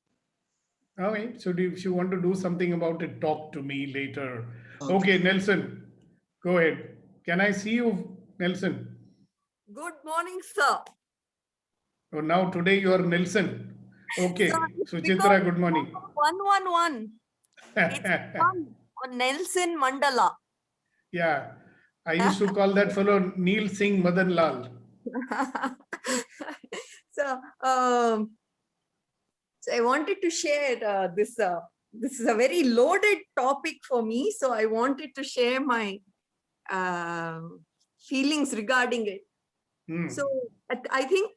Okay, so if you want to do something about it, talk to me later. Okay, Nelson, go ahead. Can I see you, Nelson? Good morning, sir. Oh, now today you are Nelson. Okay, Sir, Suchitra, good morning. 111. It's on Nelson Mandela. Yeah, I used to call that fellow Neil Singh Madan Lal. So I wanted to share this. This is a very loaded topic for me. So I wanted to share my feelings regarding it. So I think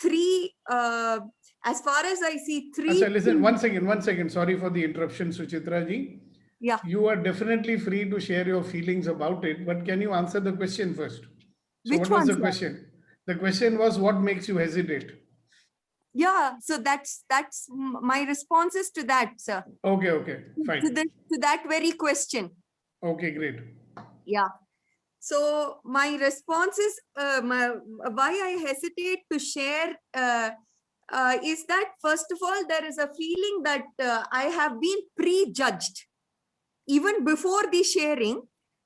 three, as far as I see, three. Achha, listen, one second. Sorry for the interruption, Suchitra ji. Yeah. You are definitely free to share your feelings about it, but can you answer the question first? So Which what was one, the question? The question was, what makes you hesitate? Yeah, so that's my responses to that, sir. Okay, fine. To that very question. Okay, great. Yeah. So my response is, why I hesitate to share is that, first of all, there is a feeling that I have been prejudged even before the sharing,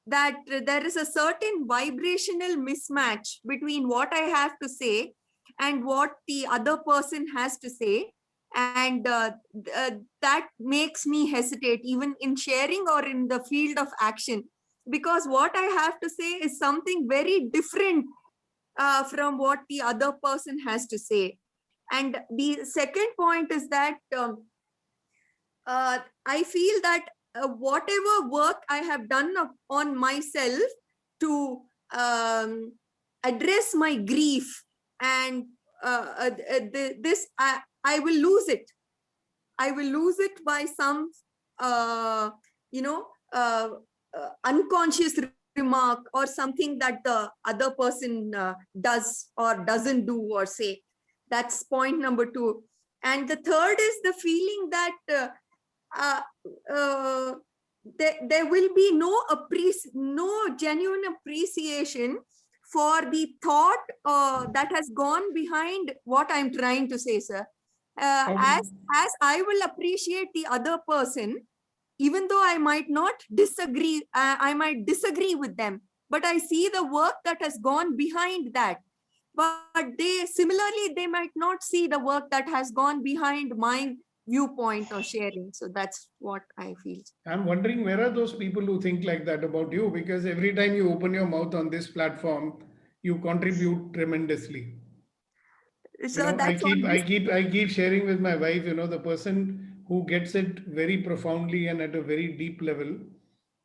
that there is a certain vibrational mismatch between what I have to say and what the other person has to say. And that makes me hesitate even in sharing or in the field of action, because what I have to say is something very different from what the other person has to say. And the second point is that I feel that whatever work I have done on myself to address my grief and this, I will lose it. I will lose it by some, unconscious remark or something that the other person does or doesn't do or say. That's point number 2. And the third is the feeling that there will be no genuine appreciation for the thought that has gone behind what I'm trying to say, sir. As I will appreciate the other person, even though I might not disagree, I might disagree with them, but I see the work that has gone behind that. But similarly, they might not see the work that has gone behind my viewpoint or sharing. So that's what I feel. I'm wondering, where are those people who think like that about you? Because every time you open your mouth on this platform, you contribute tremendously. So I keep sharing with my wife, the person who gets it very profoundly and at a very deep level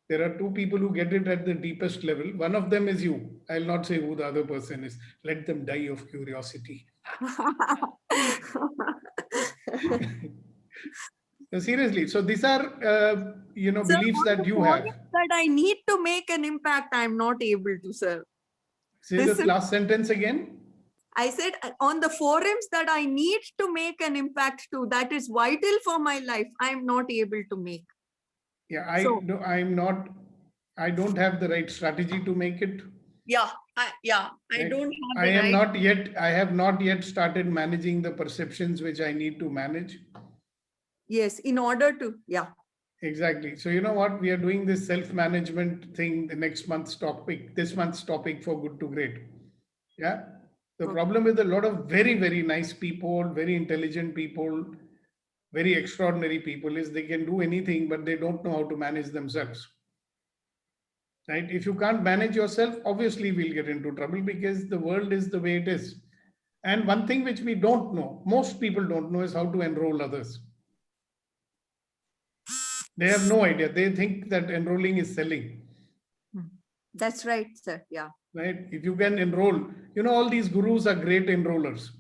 There are two people who get it at the deepest level. One of them is you. I'll not say who the other person is. Let them die of curiosity. Seriously. So these are, Sir, beliefs on that the you have. forums that I need to make an impact, I'm not able to, sir. Say This the is- last sentence again. I said on the forums that I need to make an impact to, that is vital for my life, I'm not able to make. Yeah, So- I don't have the right strategy to make it. I Right. don't have I the am right. not yet, I have not yet started managing the perceptions which I need to manage. Yes, in order to, Exactly. So you know what? We are doing this self-management thing the next month's topic, this month's topic for Good to Great. Yeah. The Okay. problem with a lot of very, very nice people, very intelligent people, very extraordinary people is they can do anything, but they don't know how to manage themselves. Right? If you can't manage yourself, obviously we'll get into trouble because the world is the way it is. And one thing which we don't know, most people don't know, is how to enroll others. They have no idea. They think that enrolling is selling. that's right, sir. Yeah, Right? If you can enroll, all these gurus are great enrollers.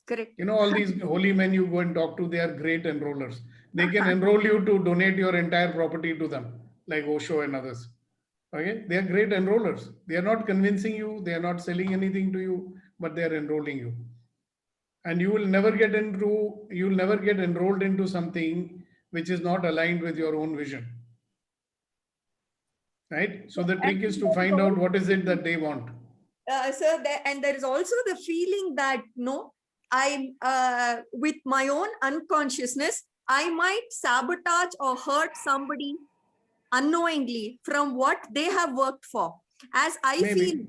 correct. All these holy men you go and talk to, they are great enrollers. They can enroll you to donate your entire property to them, like Osho and others. Okay, they are great enrollers. They are not convincing you, they are not selling anything to you, but they are enrolling you. And you will never get enrolled into something which is not aligned with your own vision. Right? So the trick is to find out what is it that they want. Sir, and there is also the feeling that I'm with my own unconsciousness, I might sabotage or hurt somebody unknowingly from what they have worked for, as I Maybe. feel.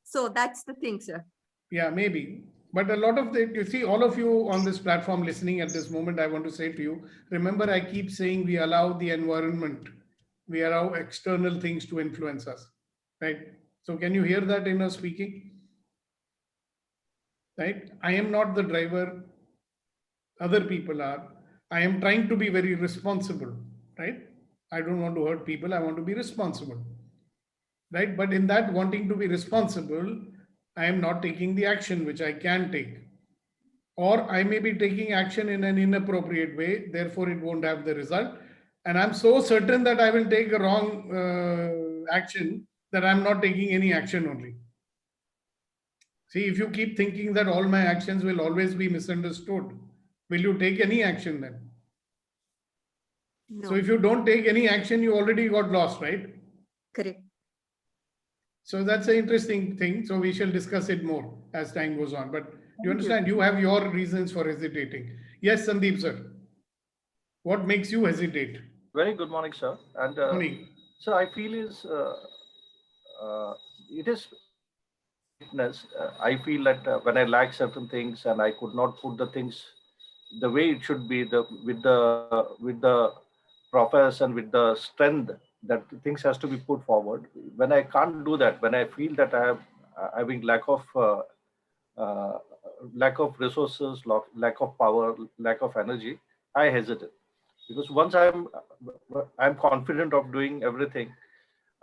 So that's the thing, sir. Yeah, maybe. But a lot of you see, all of you on this platform listening at this moment, I want to say to you, remember, I keep saying we allow the environment, we allow external things to influence us, right? So can you hear that in us speaking? Right? I am not the driver, other people are. I am trying to be very responsible, right? I don't want to hurt people, I want to be responsible, right? But in that wanting to be responsible, I am not taking the action which I can take. Or I may be taking action in an inappropriate way, therefore it won't have the result. And I'm so certain that I will take a wrong action that I'm not taking any action only. See, if you keep thinking that all my actions will always be misunderstood, will you take any action then? No. So if you don't take any action, you already got lost, right? Correct. So that's an interesting thing. So we shall discuss it more as time goes on. But you you. understand, you have your reasons for hesitating. Yes, Sandeep sir. What makes you hesitate? Very good morning, sir. And Morning. so I feel it is weakness. I feel that when I lack certain things and I could not put the things the way it should be, with the profess and with the strength that things has to be put forward. When I can't do that, when I feel that I am having lack of resources, lack of power, lack of energy, I hesitate. Because once I'm confident of doing everything,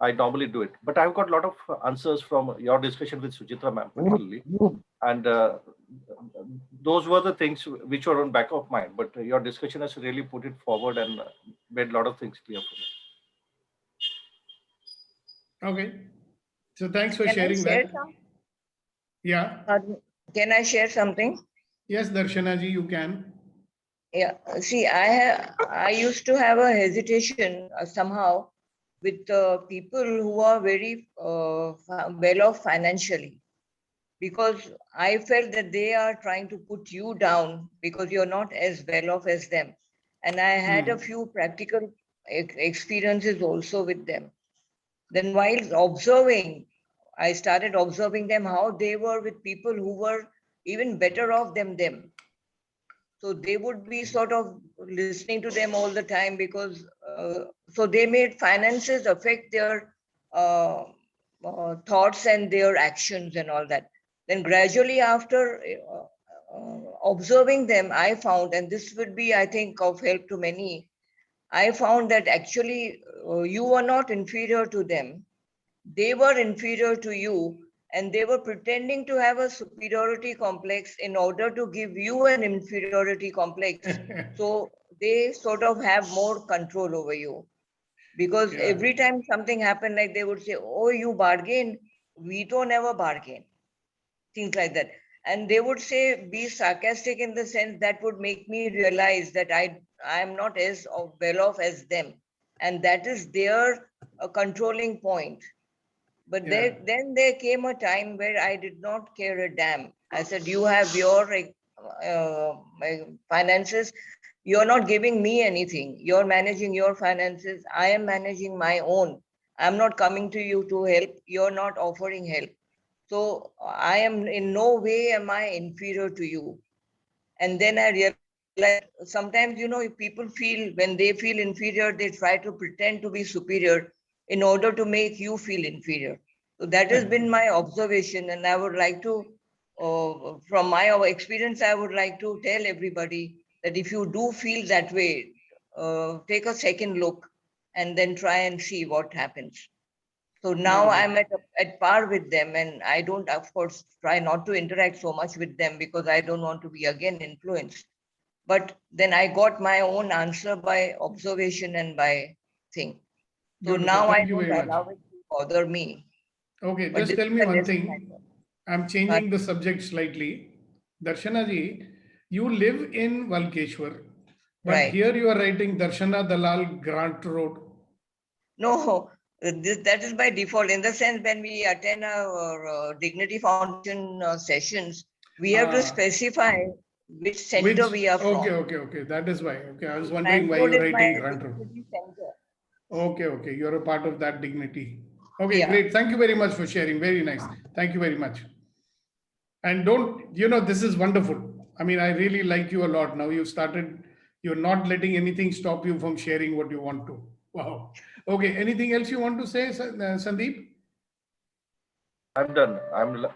I normally do it. But I've got a lot of answers from your discussion with Sujitra ma'am, particularly, and those were the things which were on back of mind. But your discussion has really put it forward and made a lot of things clear for me. Okay. So thanks for Can I sharing share that. some? Yeah. Can I share something? Yes, Darshana ji, you can. Yeah. See, I used to have a hesitation somehow with people who are very well off financially, because I felt that they are trying to put you down because you're not as well off as them. And I had a few practical experiences also with them. Then while observing, I started observing them, how they were with people who were even better off than them. So they would be sort of listening to them all the time because, so they made finances affect their thoughts and their actions and all that. Then gradually after observing them, I found, and this would be, I think, of help to many, I found that actually you were not inferior to them. They were inferior to you, and they were pretending to have a superiority complex in order to give you an inferiority complex. So they sort of have more control over you. Because Yeah. every time something happened, like they would say, oh, you bargain, we don't never bargain. Things like that. And they would say, be sarcastic in the sense that would make me realize that I am not as well off as them. And that is their controlling point. But Yeah. then there came a time where I did not care a damn. I said, you have your finances. You're not giving me anything. You're managing your finances. I am managing my own. I'm not coming to you to help. You're not offering help. So I am in no way am I inferior to you. And then I realized sometimes, you know, if people feel, when they feel inferior, they try to pretend to be superior in order to make you feel inferior. So that has been my observation. And I would like to, from my experience, I would like to tell everybody that if you do feel that way, take a second look and then try and see what happens. So now I'm at par with them, and I don't, of course, try not to interact so much with them because I don't want to be again influenced. But then I got my own answer by observation and by thing. So Beautiful. now I Thank you don't very much. allow it to bother me. Okay, But just this tell is me a one lesson I thing. learned. I'm changing the subject slightly. Darshana ji, you live in Valkeshwar, but Right. here you are writing Darshana Dalal Grant Road. No, that is by default. In the sense, when we attend our Dignity Foundation sessions, we have to specify which center we are from. Okay. That is why. Okay, I was wondering Grant why Road you're is writing my Grant Road. dignity center. Okay. You're a part of that dignity. Okay, Yeah. great. Thank you very much for sharing. Very nice. Thank you very much. And don't, this is wonderful. I mean, I really like you a lot. Now you're not letting anything stop you from sharing what you want to. Wow. Okay, anything else you want to say, Sandeep? I'm done.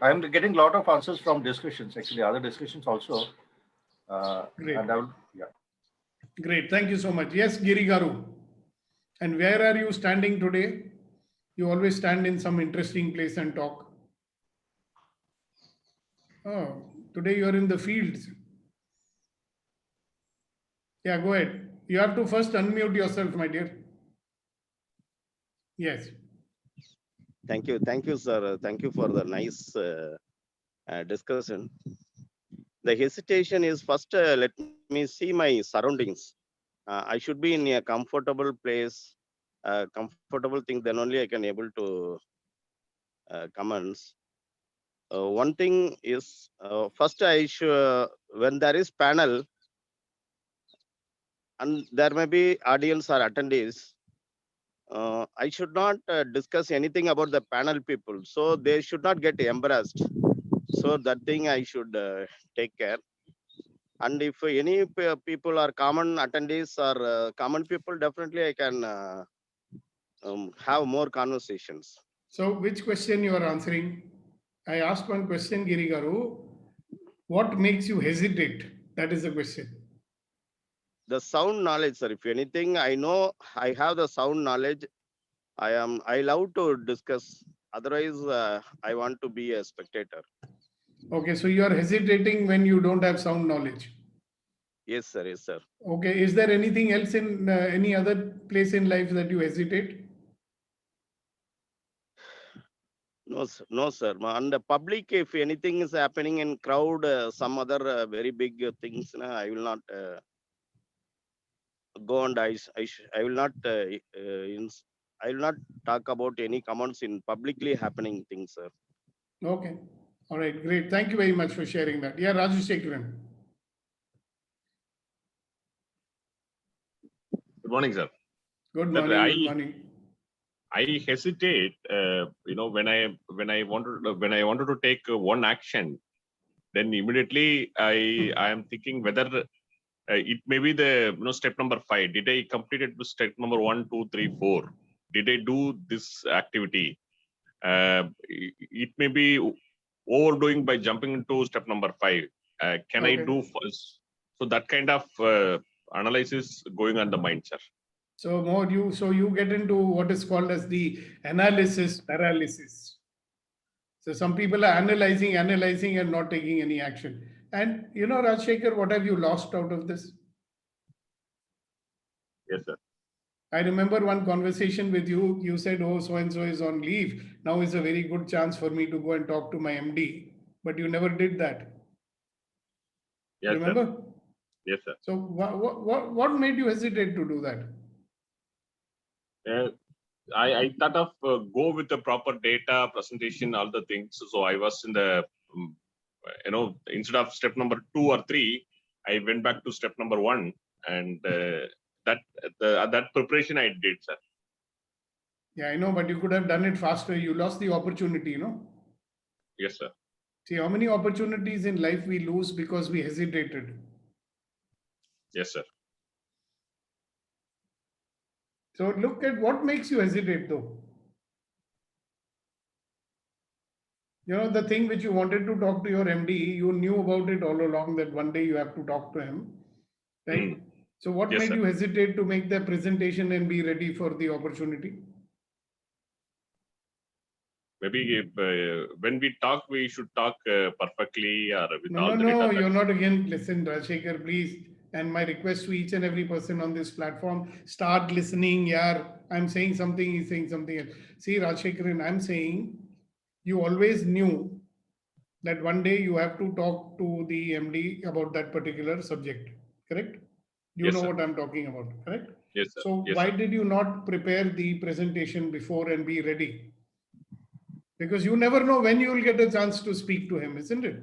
I'm getting a lot of answers from discussions, actually, other discussions also. Great. And I will, yeah. Great. Thank you so much. Yes, Giri Garu. And where are you standing today? You always stand in some interesting place and talk. Oh, today you are in the fields. Yeah, go ahead. You have to first unmute yourself, my dear. Yes. Thank you, sir. Thank you for the nice discussion. The hesitation is first, let me see my surroundings. I should be in a comfortable place, comfortable thing, then only I can able to comments. One thing is, first I should, when there is panel, and there may be audience or attendees, I should not discuss anything about the panel people. So they should not get embarrassed. So that thing I should take care. And if any people are common attendees or common people, definitely I can have more conversations. So which question you are answering? I asked one question, Giri Garu. What makes you hesitate? That is the question. The sound knowledge, sir. If anything, I know I have the sound knowledge. I love to discuss. Otherwise, I want to be a spectator. Okay, so you are hesitating when you don't have sound knowledge. Yes, sir. Yes, sir. Okay, is there anything else in any other place in life that you hesitate? No, sir. On the public, if anything is happening in crowd, some other very big things, I will not go and I will not I will not talk about any comments in publicly happening things, sir. Okay. All right, great. Thank you very much for sharing that. Yeah, Rajashekharan. Good morning, sir. Good Sir, morning. Good morning. I hesitate, when I wanted to take one action, then immediately I am thinking whether it may be the step number 5. Did I complete it with step number 1, 2, 3, 4? Did I do this activity? It may be overdoing by jumping into step number 5. Can I Okay. do first? So that kind of analysis going on the mind, sir. So you get into what is called as the analysis paralysis. So some people are analyzing and not taking any action. And Rajshekhar, what have you lost out of this? Yes, sir. I remember one conversation with you. You said, oh, so and so is on leave. Now is a very good chance for me to go and talk to my MD. But you never did that. Yes, Remember? sir. Yes, sir. So what made you hesitate to do that? I thought of go with the proper data presentation, all the things. So I was in the, instead of step number 2 or 3, I went back to step number 1, and that preparation I did, sir. Yeah, I know, but you could have done it faster. You lost the opportunity, Yes, sir. See, how many opportunities in life we lose because we hesitated. Yes, sir. So look at what makes you hesitate, though. The thing which you wanted to talk to your MD, you knew about it all along that one day you have to talk to him, right? So what Yes, made sir. you hesitate to make the presentation and be ready for the opportunity? Maybe when we talk, we should talk perfectly or with all the No, data. you're not again. Listen, Rajshekhar, please. And my request to each and every person on this platform, start listening. Yeah, I'm saying something, he's saying something else. See, Rajshekhar, I'm saying you always knew that one day you have to talk to the MD about that particular subject, correct? You Yes, know sir. what I'm talking about, correct? Yes, sir. So Yes, why sir. did you not prepare the presentation before and be ready? Because you never know when you will get a chance to speak to him, isn't it?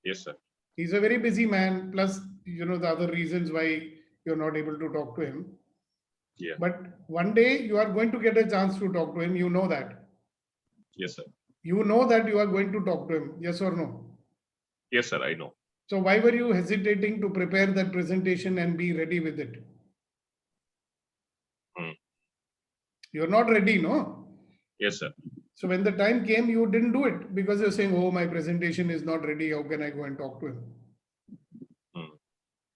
Yes, sir. He's a very busy man, plus, the other reasons why you're not able to talk to him. Yeah. But one day you are going to get a chance to talk to him. You know that. Yes, sir. You know that you are going to talk to him. Yes or no? Yes, sir. I know. So why were you hesitating to prepare that presentation and be ready with it? You're not ready, no? Yes, sir. So when the time came, you didn't do it because you're saying, oh, my presentation is not ready. How can I go and talk to him?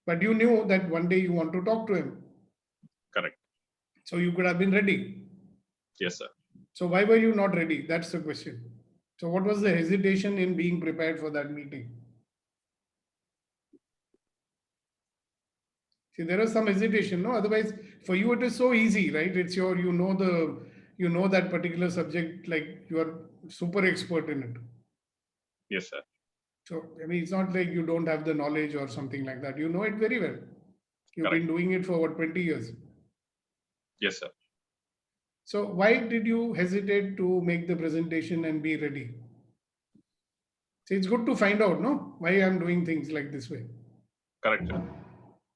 But you knew that one day you want to talk to him. Correct. So you could have been ready. Yes, sir. So why were you not ready? That's the question. So what was the hesitation in being prepared for that meeting? See, there is some hesitation, no? Otherwise, for you it is so easy, right? It's you know that particular subject like you are super expert in it. Yes, sir. So I mean, it's not like you don't have the knowledge or something like that. You know it very well. You've been doing it for what, 20 years? Yes, sir. So why did you hesitate to make the presentation and be ready? See, it's good to find out, no? Why I'm doing things like this way. Correct, sir.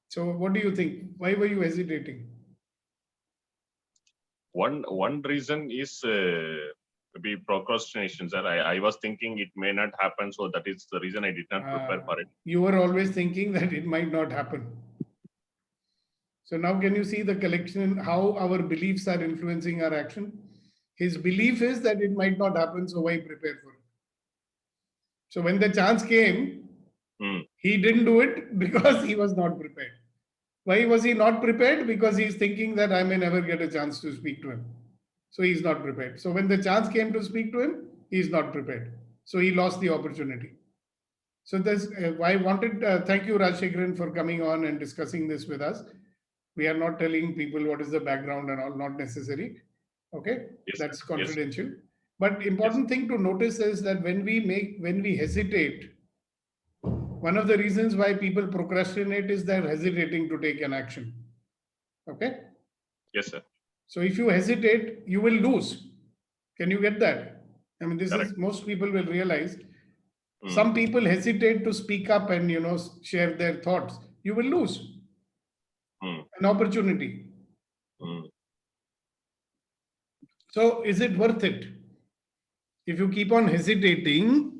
So what do you think? Why were you hesitating? One reason is maybe procrastination, sir. I was thinking it may not happen, so that is the reason I did not prepare for it. You were always thinking that it might not happen. So now can you see the collection, how our beliefs are influencing our action? His belief is that it might not happen, so why prepare for it? So when the chance came, he didn't do it because he was not prepared. Why was he not prepared? Because he's thinking that I may never get a chance to speak to him. So he's not prepared. So when the chance came to speak to him, he's not prepared. So he lost the opportunity. So that's why I wanted, thank you Rajshekharan for coming on and discussing this with us. We are not telling people what is the background and all, not necessary. Okay, yes, that's sir. confidential. Yes. But important thing to notice is that when we hesitate, one of the reasons why people procrastinate is they're hesitating to take an action. Okay? Yes, sir. So if you hesitate, you will lose. Can you get that? I mean, this is most people will realize. Some people hesitate to speak up and share their thoughts. You will lose an opportunity. So is it worth it? If you keep on hesitating,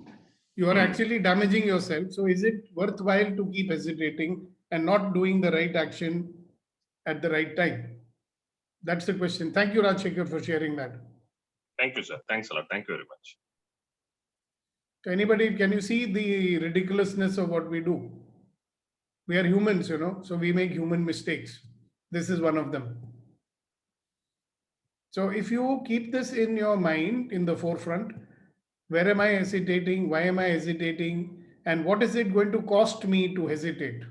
you are actually damaging yourself. So is it worthwhile to keep hesitating and not doing the right action at the right time? That's the question. Thank you, Rajshekhar, for sharing that. Thank you, sir. Thanks a lot. Thank you very much. So anybody, can you see the ridiculousness of what we do? We are humans, so we make human mistakes. This is one of them. So if you keep this in your mind in the forefront, where am I hesitating? Why am I hesitating? And what is it going to cost me to hesitate?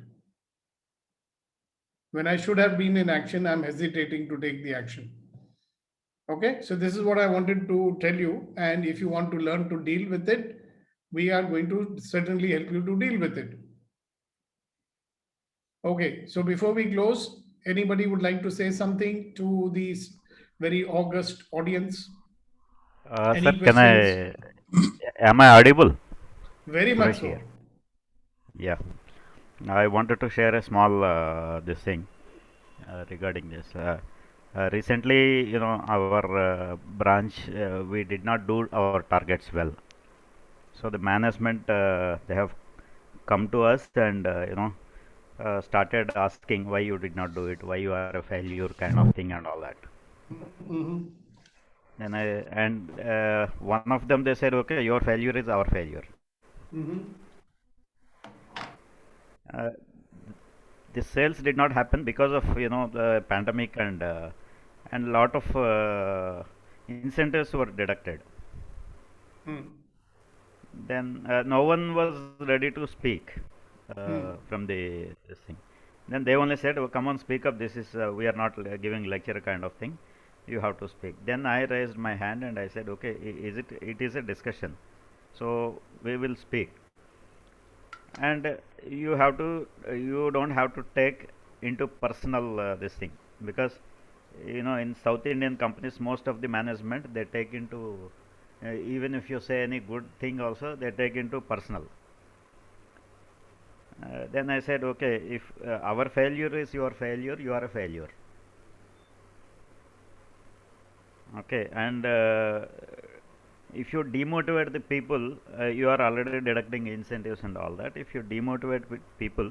When I should have been in action, I'm hesitating to take the action. Okay, so this is what I wanted to tell you. And if you want to learn to deal with it, we are going to certainly help you to deal with it. Okay, so before we close, anybody would like to say something to these very august audience? Any Sir, questions? am I audible? Very much so. Yeah. I wanted to share a small this thing regarding this. Recently, you know, our branch, we did not do our targets well. So the management, they have come to us and, you know, started asking why you did not do it, why you are a failure kind of thing and all that. Mm-hmm. And one of them, they said, okay, your failure is our failure. Mm-hmm. The sales did not happen because of, you know, the pandemic and lot of incentives were deducted. Then no one was ready to speak from this thing. Then they only said, oh, come on, speak up. This is we are not giving lecture kind of thing. You have to speak. Then I raised my hand and I said, okay, it is a discussion, so we will speak. And you don't have to take into personal this thing, because you know, in South Indian companies, most of the management, they take into even if you say any good thing also, they take into personal. Then I said, okay, if our failure is your failure, you are a failure. Okay, and if you demotivate the people, you are already deducting incentives and all that. If you demotivate people,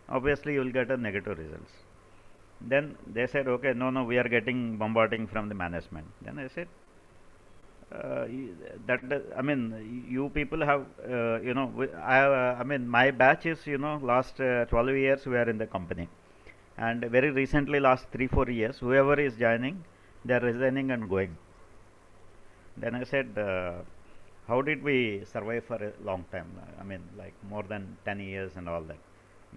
obviously you will get a negative results. Then they said, okay, no, we are getting bombarding from the management. Then I said, I mean, you people have, you know, I mean, my batch is, you know, last 12 years we are in the company, and very recently, last 3-4 years, whoever is joining, they are resigning and going. Then I said, how did we survive for a long time? I mean, like more than 10 years and all that.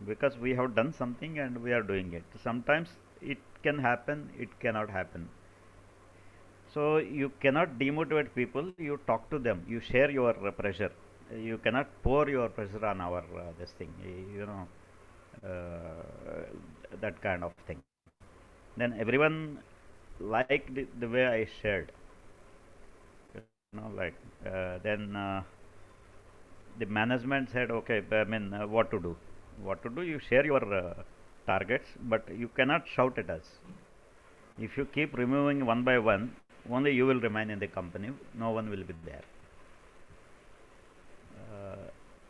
Because we have done something and we are doing it. Sometimes it can happen, it cannot happen. So you cannot demotivate people. You talk to them. You share your pressure. You cannot pour your pressure on our this thing. You know, that kind of thing. Then everyone liked the way I shared. You know, like then the management said, okay, I mean, what to do? What to do? You share your targets, but you cannot shout at us. If you keep removing one by one, only you will remain in the company. No one will be there.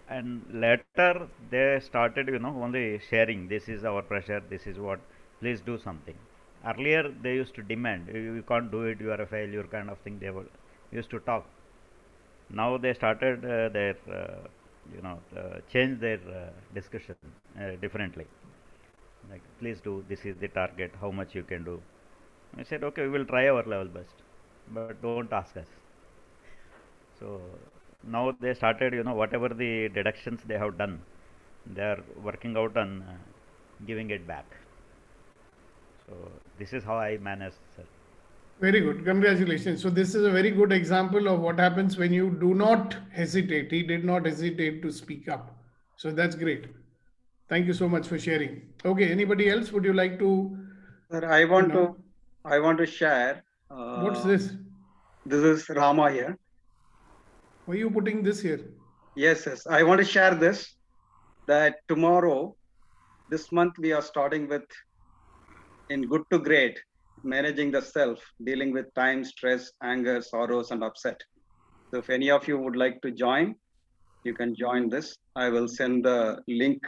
And later they started, you know, only sharing. This is our pressure. This is what. Please do something. Earlier they used to demand. You can't do it. You are a failure, kind of thing. They were used to talk. Now they started their, you know, change their discussion differently. Like, please do. This is the target. How much you can do? I said, okay, we will try our level best, but don't ask us. So now they started, you know, whatever the deductions they have done, they are working out on giving it back. So this is how I manage, sir. Very good. Congratulations. So this is a very good example of what happens when you do not hesitate. He did not hesitate to speak up. So that's great. Thank you so much for sharing. Okay. Anybody else? Would you like to? Sir, I want to share. What's this? This is Rama here. Why are you putting this here? Yes. I want to share this, that tomorrow, this month, we are starting with in good to great, managing the self, dealing with time, stress, anger, sorrows, and upset. So if any of you would like to join, you can join this. I will send the link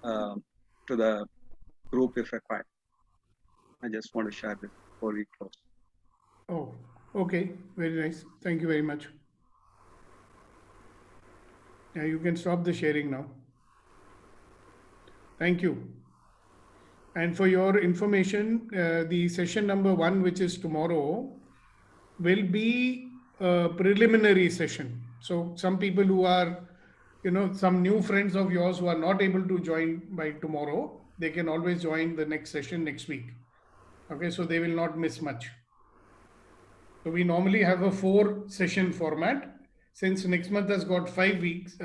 to the group if required. I just want to share this before we close. Oh, okay. Very nice. Thank you very much. Yeah, you can stop the sharing now. Thank you. And for your information, the session number 1, which is tomorrow, will be a preliminary session. So some people who are, some new friends of yours who are not able to join by tomorrow, they can always join the next session next week. Okay, so they will not miss much. So we normally have a 4-session format. Since next month has got 5 weeks,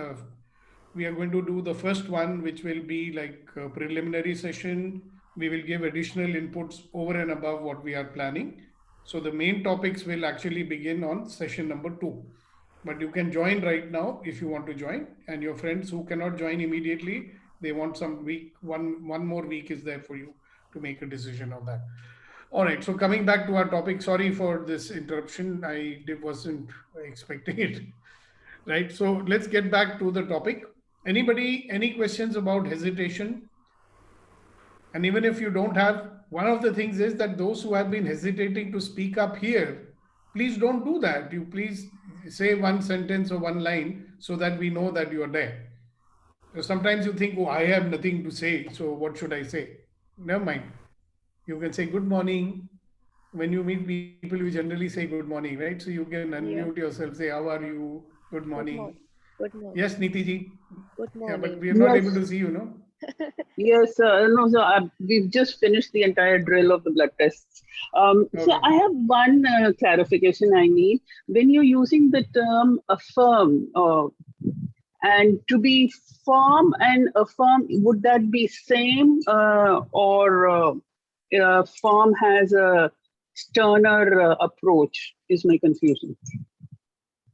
we are going to do the first one, which will be like a preliminary session. We will give additional inputs over and above what we are planning. So the main topics will actually begin on session number 2. But you can join right now if you want to join. And your friends who cannot join immediately, they want some week, one more week is there for you to make a decision on that. All right, so coming back to our topic, sorry for this interruption. I wasn't expecting it. Right, so let's get back to the topic. Anybody, any questions about hesitation? And even if you don't have, one of the things is that those who have been hesitating to speak up here, please don't do that. You please say one sentence or one line so that we know that you are there. So sometimes you think, oh, I have nothing to say, so what should I say? Never mind. You can say good morning. When you meet people, you generally say good morning, right? So you can unmute yourself, say, how are you? Good morning. Good morning. Yes, Niti ji. Good Yeah, morning. but we are not able to see you, no? Yes, no, so we've just finished the entire drill of the blood tests. So I have one clarification I need. When you're using the term affirm, and to be firm and affirm, would that be same or firm has a sterner approach is my confusion.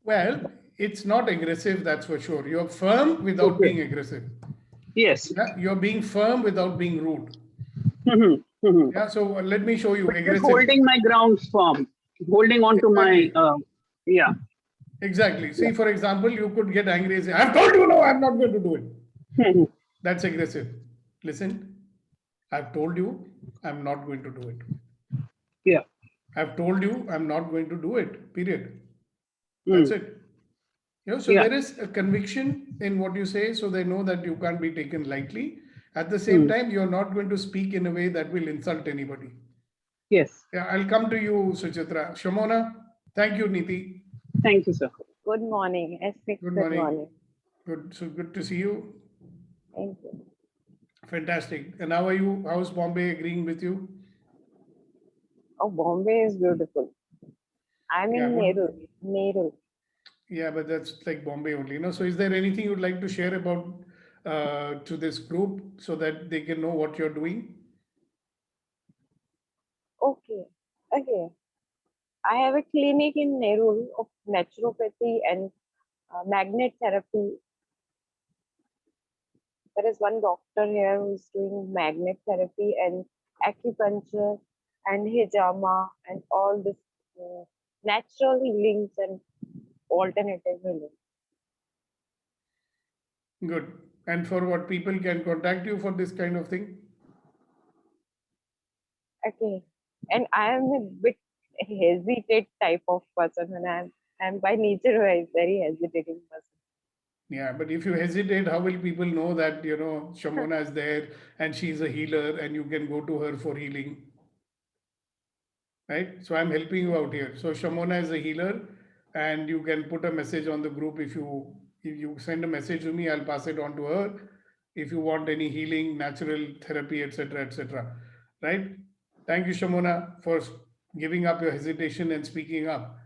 Well, it's not aggressive, that's for sure. You're firm without being aggressive. Yes. Yeah, you're being firm without being rude. Yeah, so let me show you. Just holding my ground firm, holding on to my, yeah. Exactly. See, for example, you could get angry and say, I've told you no, I'm not going to do it. That's aggressive. Listen, I've told you I'm not going to do it. Yeah. I've told you I'm not going to do it, period. That's it. So there is a conviction in what you say, so they know that you can't be taken lightly. At the same time, you're not going to speak in a way that will insult anybody. Yes. Yeah, I'll come to you, Suchitra. Shamona, thank you, Niti. Thank you, sir. Good morning. Good morning. Good. So good to see you. Thank you. Fantastic. And how are you? How's Bombay agreeing with you? Oh, Bombay is beautiful. I'm in Nerul. Yeah, but that's like Bombay only, So is there anything you'd like to share about to this group so that they can know what you're doing? Okay. I have a clinic in Nerul of naturopathy and magnet therapy. There is one doctor here who's doing magnet therapy and acupuncture and hijama and all this natural healings and alternative healing. Good. And for what people can contact you for this kind of thing? Okay. And I am a bit hesitate type of person, and I'm by nature a very hesitating person. Yeah, but if you hesitate, how will people know that, Shamona is there and she's a healer and you can go to her for healing? Right? So I'm helping you out here. So Shamona is a healer and you can put a message on the group. If you send a message to me, I'll pass it on to her. If you want any healing, natural therapy, etc., right? Thank you, Shamona, for giving up your hesitation and speaking up.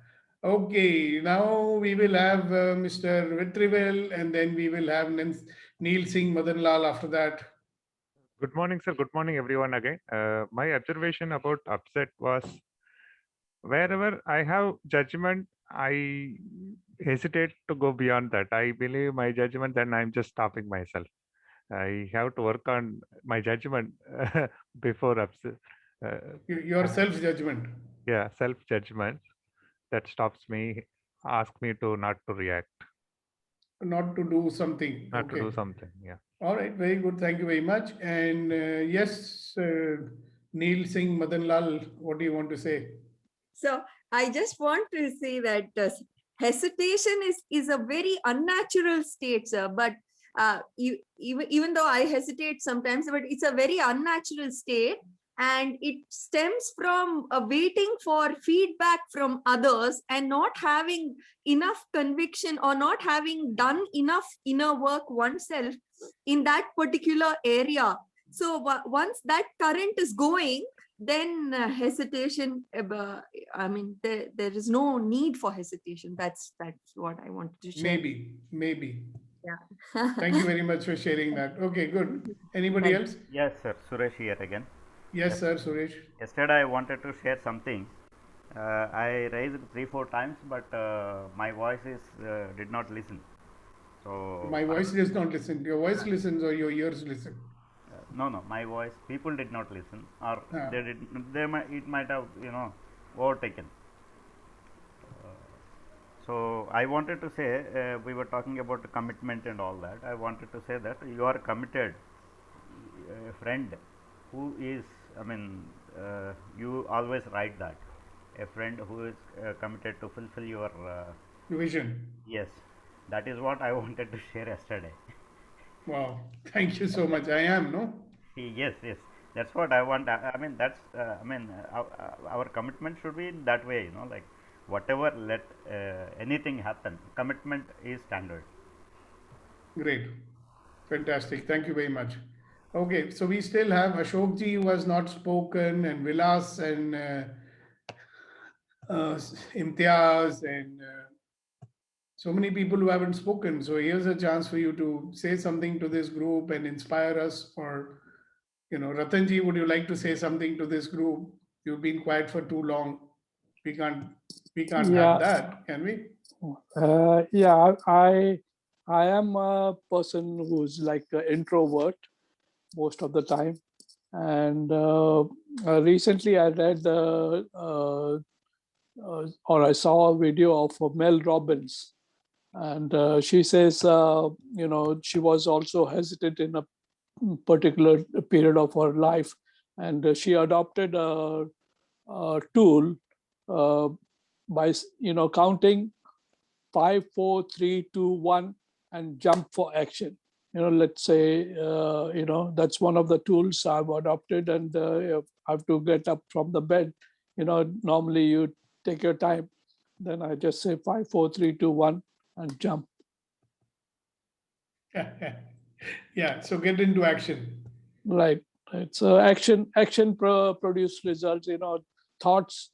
Okay, now we will have Mr. Vitrivel and then we will have Neil Singh Madanlal after that. Good morning, sir. Good morning, everyone again. My observation about upset was wherever I have judgment, I hesitate to go beyond that. I believe my judgment, then I'm just stopping myself. I have to work on my judgment before upset. Your self-judgment. Yeah, self-judgment. That stops me, ask me to not to react. Not to do something. Not to do something, yeah. All right, very good. Thank you very much. And yes, Neil Singh Madanlal, what do you want to say? So I just want to say that hesitation is a very unnatural state, sir. But even though I hesitate sometimes, but it's a very unnatural state. And it stems from waiting for feedback from others and not having enough conviction or not having done enough inner work oneself in that particular area. So once that current is going, then hesitation, I mean, there is no need for hesitation. That's what I wanted to share. Maybe. Yeah. Thank you very much for sharing that. Okay, good. Anybody else? Yes, sir. Suresh here again. Yes, sir, Suresh. Yesterday, I wanted to share something. I raised 3-4 times, but my voice did not listen. So My voice does not listen. Your voice listens or your ears listen? no, my voice. People did not listen, or they did. It might have overtaken. So I wanted to say, we were talking about commitment and all that. I wanted to say that you are committed, a friend who is, you always write that, a friend who is committed to fulfill your vision. Yes, that is what I wanted to share yesterday. Wow, thank you so much. I am, no? Yes, that's what I want. Our commitment should be that way, like whatever, let anything happen, commitment is standard. Great, fantastic. Thank you very much. Okay, so we still have Ashokji who has not spoken, and Vilas and Imtiaz and so many people who haven't spoken. So here's a chance for you to say something to this group and inspire us. Or, Ratanji, would you like to say something to this group? You've been quiet for too long. We can't have that, can we? Yeah, I am a person who's like an introvert most of the time. And recently I read or I saw a video of Mel Robbins. And she says, she was also hesitant in a particular period of her life. And she adopted a tool by, counting 5, 4, 3, 2, 1 and jump for action. Let's say, that's one of the tools I've adopted, and I have to get up from the bed. Normally you take your time. Then I just say 5, 4, 3, 2, 1 and jump. Yeah, so get into action. Right. So action produce results. Thoughts,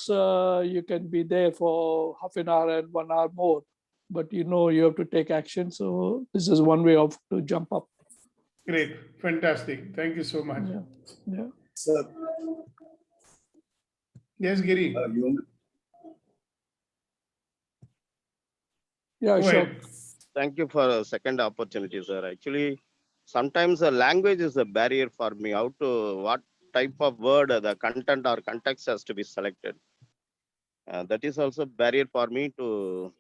you can be there for half an hour and 1 hour more. But you have to take action. So this is one way to jump up. Great, fantastic. Thank you so much. Yeah. Sir. Yes, Giri. Yeah, Go sure. ahead. Thank you for a second opportunity, sir. Actually, sometimes the language is a barrier for me. What type of word, the content or context has to be selected. That is also a barrier for me to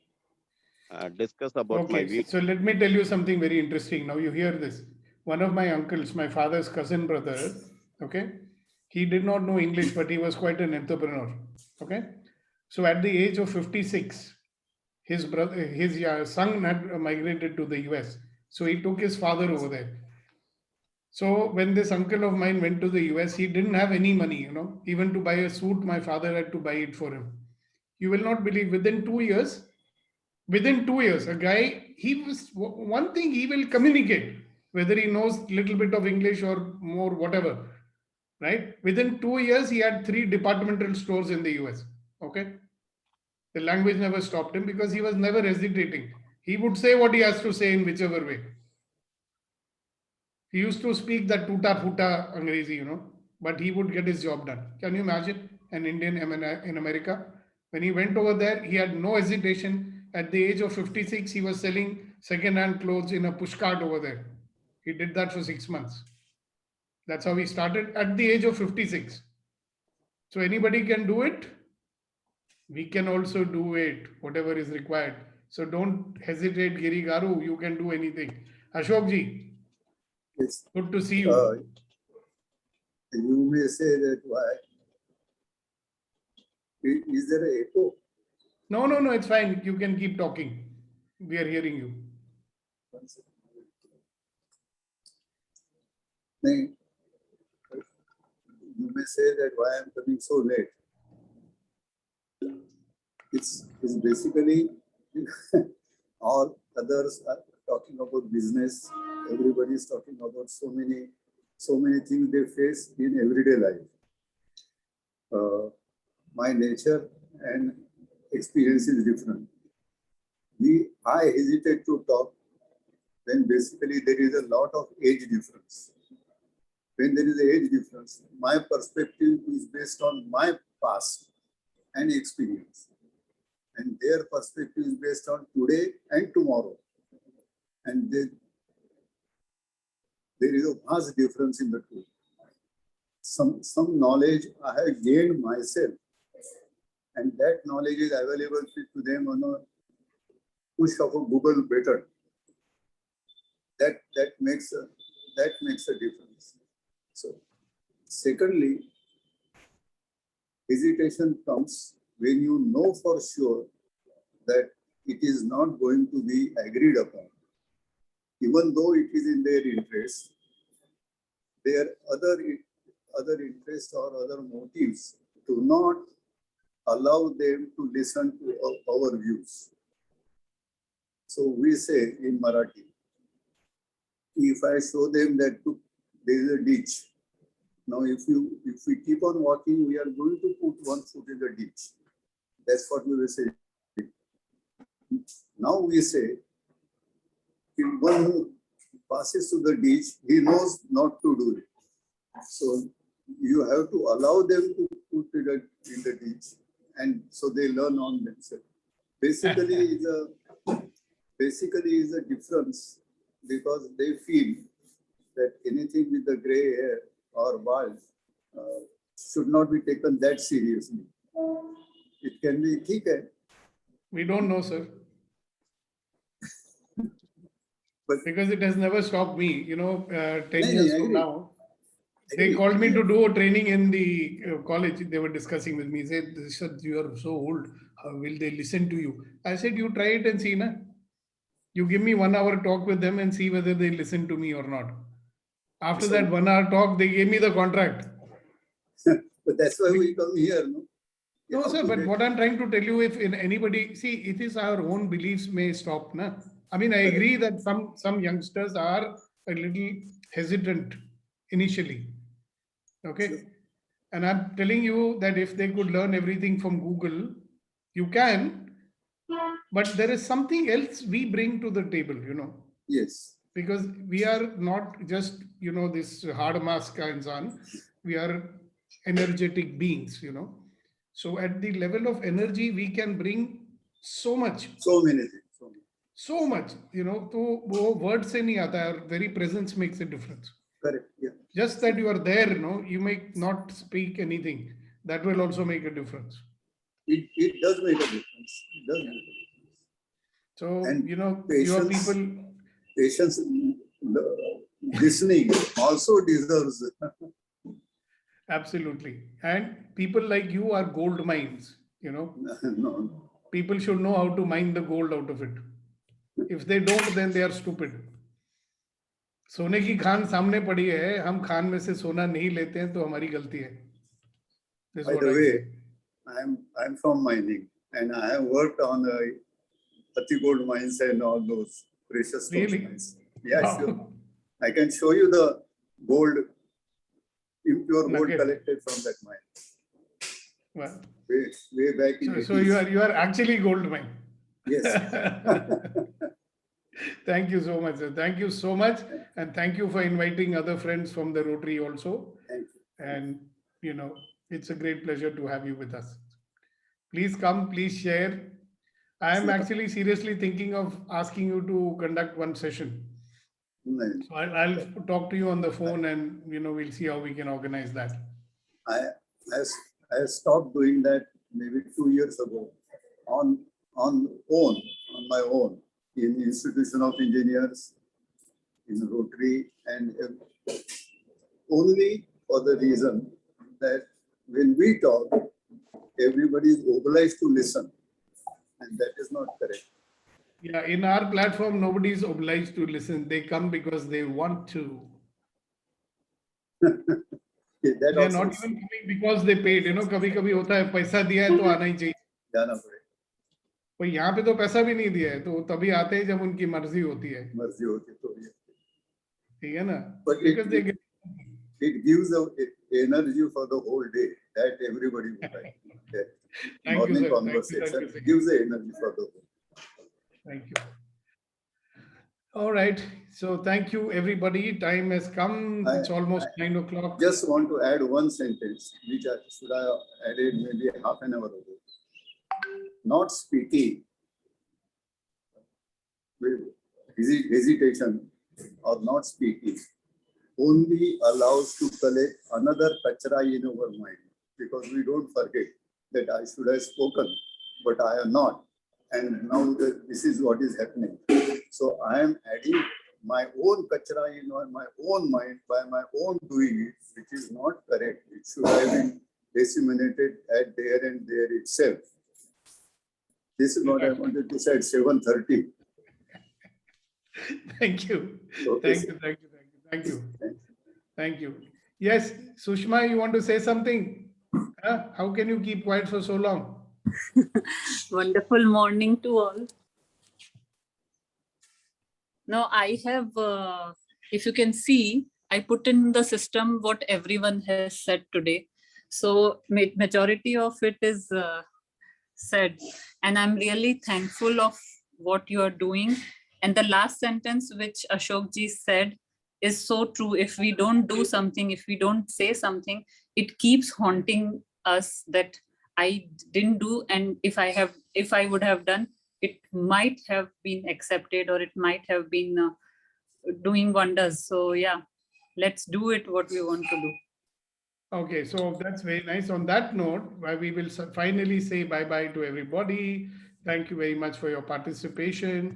discuss about my view. So let me tell you something very interesting. Now you hear this. One of my uncles, my father's cousin brother, okay, he did not know English, but he was quite an entrepreneur. Okay, so at the age of 56, his son had migrated to the US. So he took his father over there. So when this uncle of mine went to the US, he didn't have any money, even to buy a suit. My father had to buy it for him. You will not believe, within 2 years, a guy, one thing, he will communicate, whether he knows little bit of English or more, whatever, right? Within 2 years, he had 3 departmental stores in the US. Okay. The language never stopped him because he was never hesitating. He would say what he has to say in whichever way. He used to speak that tuta futa Angrezi, but he would get his job done. Can you imagine an Indian in America? When he went over there, he had no hesitation. At the age of 56, he was selling second-hand clothes in a pushcart over there. He did that for 6 months. That's how he started at the age of 56. So anybody can do it. We can also do it, whatever is required. So don't hesitate, Giri Garu. You can do anything. Ashokji. Yes. Good to see you. You may say that why. Is there an echo? No, it's fine. You can keep talking. We are hearing you. Nay, you may say that why I'm coming so late. It's basically all others are talking about business. Everybody is talking about so many things they face in everyday life. My nature and experience is different. I hesitate to talk when basically there is a lot of age difference. When there is an age difference, my perspective is based on my past and experience. And their perspective is based on today and tomorrow. And there is a vast difference in the two. Some knowledge I have gained myself, and that knowledge is available to them on a push of a Google button. That makes a difference. So, secondly, hesitation comes when you know for sure that it is not going to be agreed upon, even though it is in their interest. Their other interests or other motives do not allow them to listen to our views. So we say in Marathi, if I show them that there is a ditch, now if we keep on walking, we are going to put one foot in the ditch. That's what we will say. Now we say, if one who passes to the ditch, he knows not to do it. So you have to allow them to put it in the ditch, and so they learn on themselves. Basically, is a difference because they feel that anything with the gray hair or bald should not be taken that seriously. It can be okay. We don't know, sir. But because it has never stopped me, 10 years from now, they called me to do a training in the college. They were discussing with me. They said, you are so old. How will they listen to you? I said, you try it and see, na? You give me 1 hour talk with them and see whether they listen to me or not. After that 1 hour talk, they gave me the contract. But that's why we come here, no? No, sir, but what I'm trying to tell you, if in anybody, see, it is our own beliefs may stop, na? I mean, I agree that some youngsters are a little hesitant initially. Okay. Sure. And I'm telling you that if they could learn everything from Google, you can, but there is something else we bring to the table, Yes. Because we are not just, this hard mask and so on. We are energetic beings, So at the level of energy, we can bring so much. So many things. So much, to words se nahi aata hai, very presence makes a difference. Correct. Yeah. Just that you are there, you may not speak anything. That will also make a difference. It does make a difference. It does make a difference. So, and your people. Patience listening also deserves. Absolutely. And people like you are gold mines, No. People should know how to mine the gold out of it. If they don't, then they are stupid. सोने की खान सामने पड़ी है, हम खान में से सोना नहीं लेते हैं तो हमारी गलती है. By the way, I'm from mining and I have worked on Pati gold mines and all those precious stones mines. Yeah, wow. Sure. I can show you the gold, impure gold collected from that mine. Well, way back in. So you are actually gold mine. Yes. Thank you so much, sir. Thank you so much. And thank you for inviting other friends from the Rotary also. Thank you. And, it's a great pleasure to have you with us. Please come, please share. I am actually seriously thinking of asking you to conduct one session. Nice. So I'll talk to you on the phone and, we'll see how we can organize that. I stopped doing that maybe 2 years ago on my own. In Institution of Engineers, in Rotary, and only for the reason that when we talk, everybody is obliged to listen, and that is not correct. Yeah, in our platform, nobody is obliged to listen. They come because they want to. That They are also not is even coming because they paid. कभी कभी होता है पैसा दिया है तो आना ही चाहिए. जाना पड़ेगा. पर यहाँ पे तो पैसा भी नहीं दिया है तो तभी आते हैं जब उनकी मर्जी होती है. मर्जी होती तो ये. ठीक है ना? But it gives a energy for the whole day that everybody would like. Thank you, Morning sir. conversation Thank you. gives the energy for the whole. Thank you. All right. So thank you, everybody. Time has come. It's almost 9 o'clock. Just want to add one sentence, which I should have added maybe half an hour ago. Not speaking, with hesitation or not speaking, only allows to collect another kachra in our mind, because we don't forget that I should have spoken, but I am not. And now this is what is happening. So I am adding my own kachra in my own mind by my own doing it, which is not correct. It should have been disseminated at there and there itself. This is what I wanted to say at 7:30. Thank you. Okay, Thank you. Thank you. Thank you. Thank you. Yes, Sushma, you want to say something? Huh? How can you keep quiet for so long? Wonderful morning to all. Now I have, if you can see, I put in the system what everyone has said today. So majority of it is said, and I'm really thankful of what you are doing. And the last sentence which Ashok ji said is so true. If we don't do something, if we don't say something, it keeps haunting us that I didn't do, and if I would have done, it might have been accepted, or it might have been doing wonders. So yeah, let's do it what we want to do. Okay, so that's very nice. On that note, we will finally say bye-bye to everybody. Thank you very much for your participation.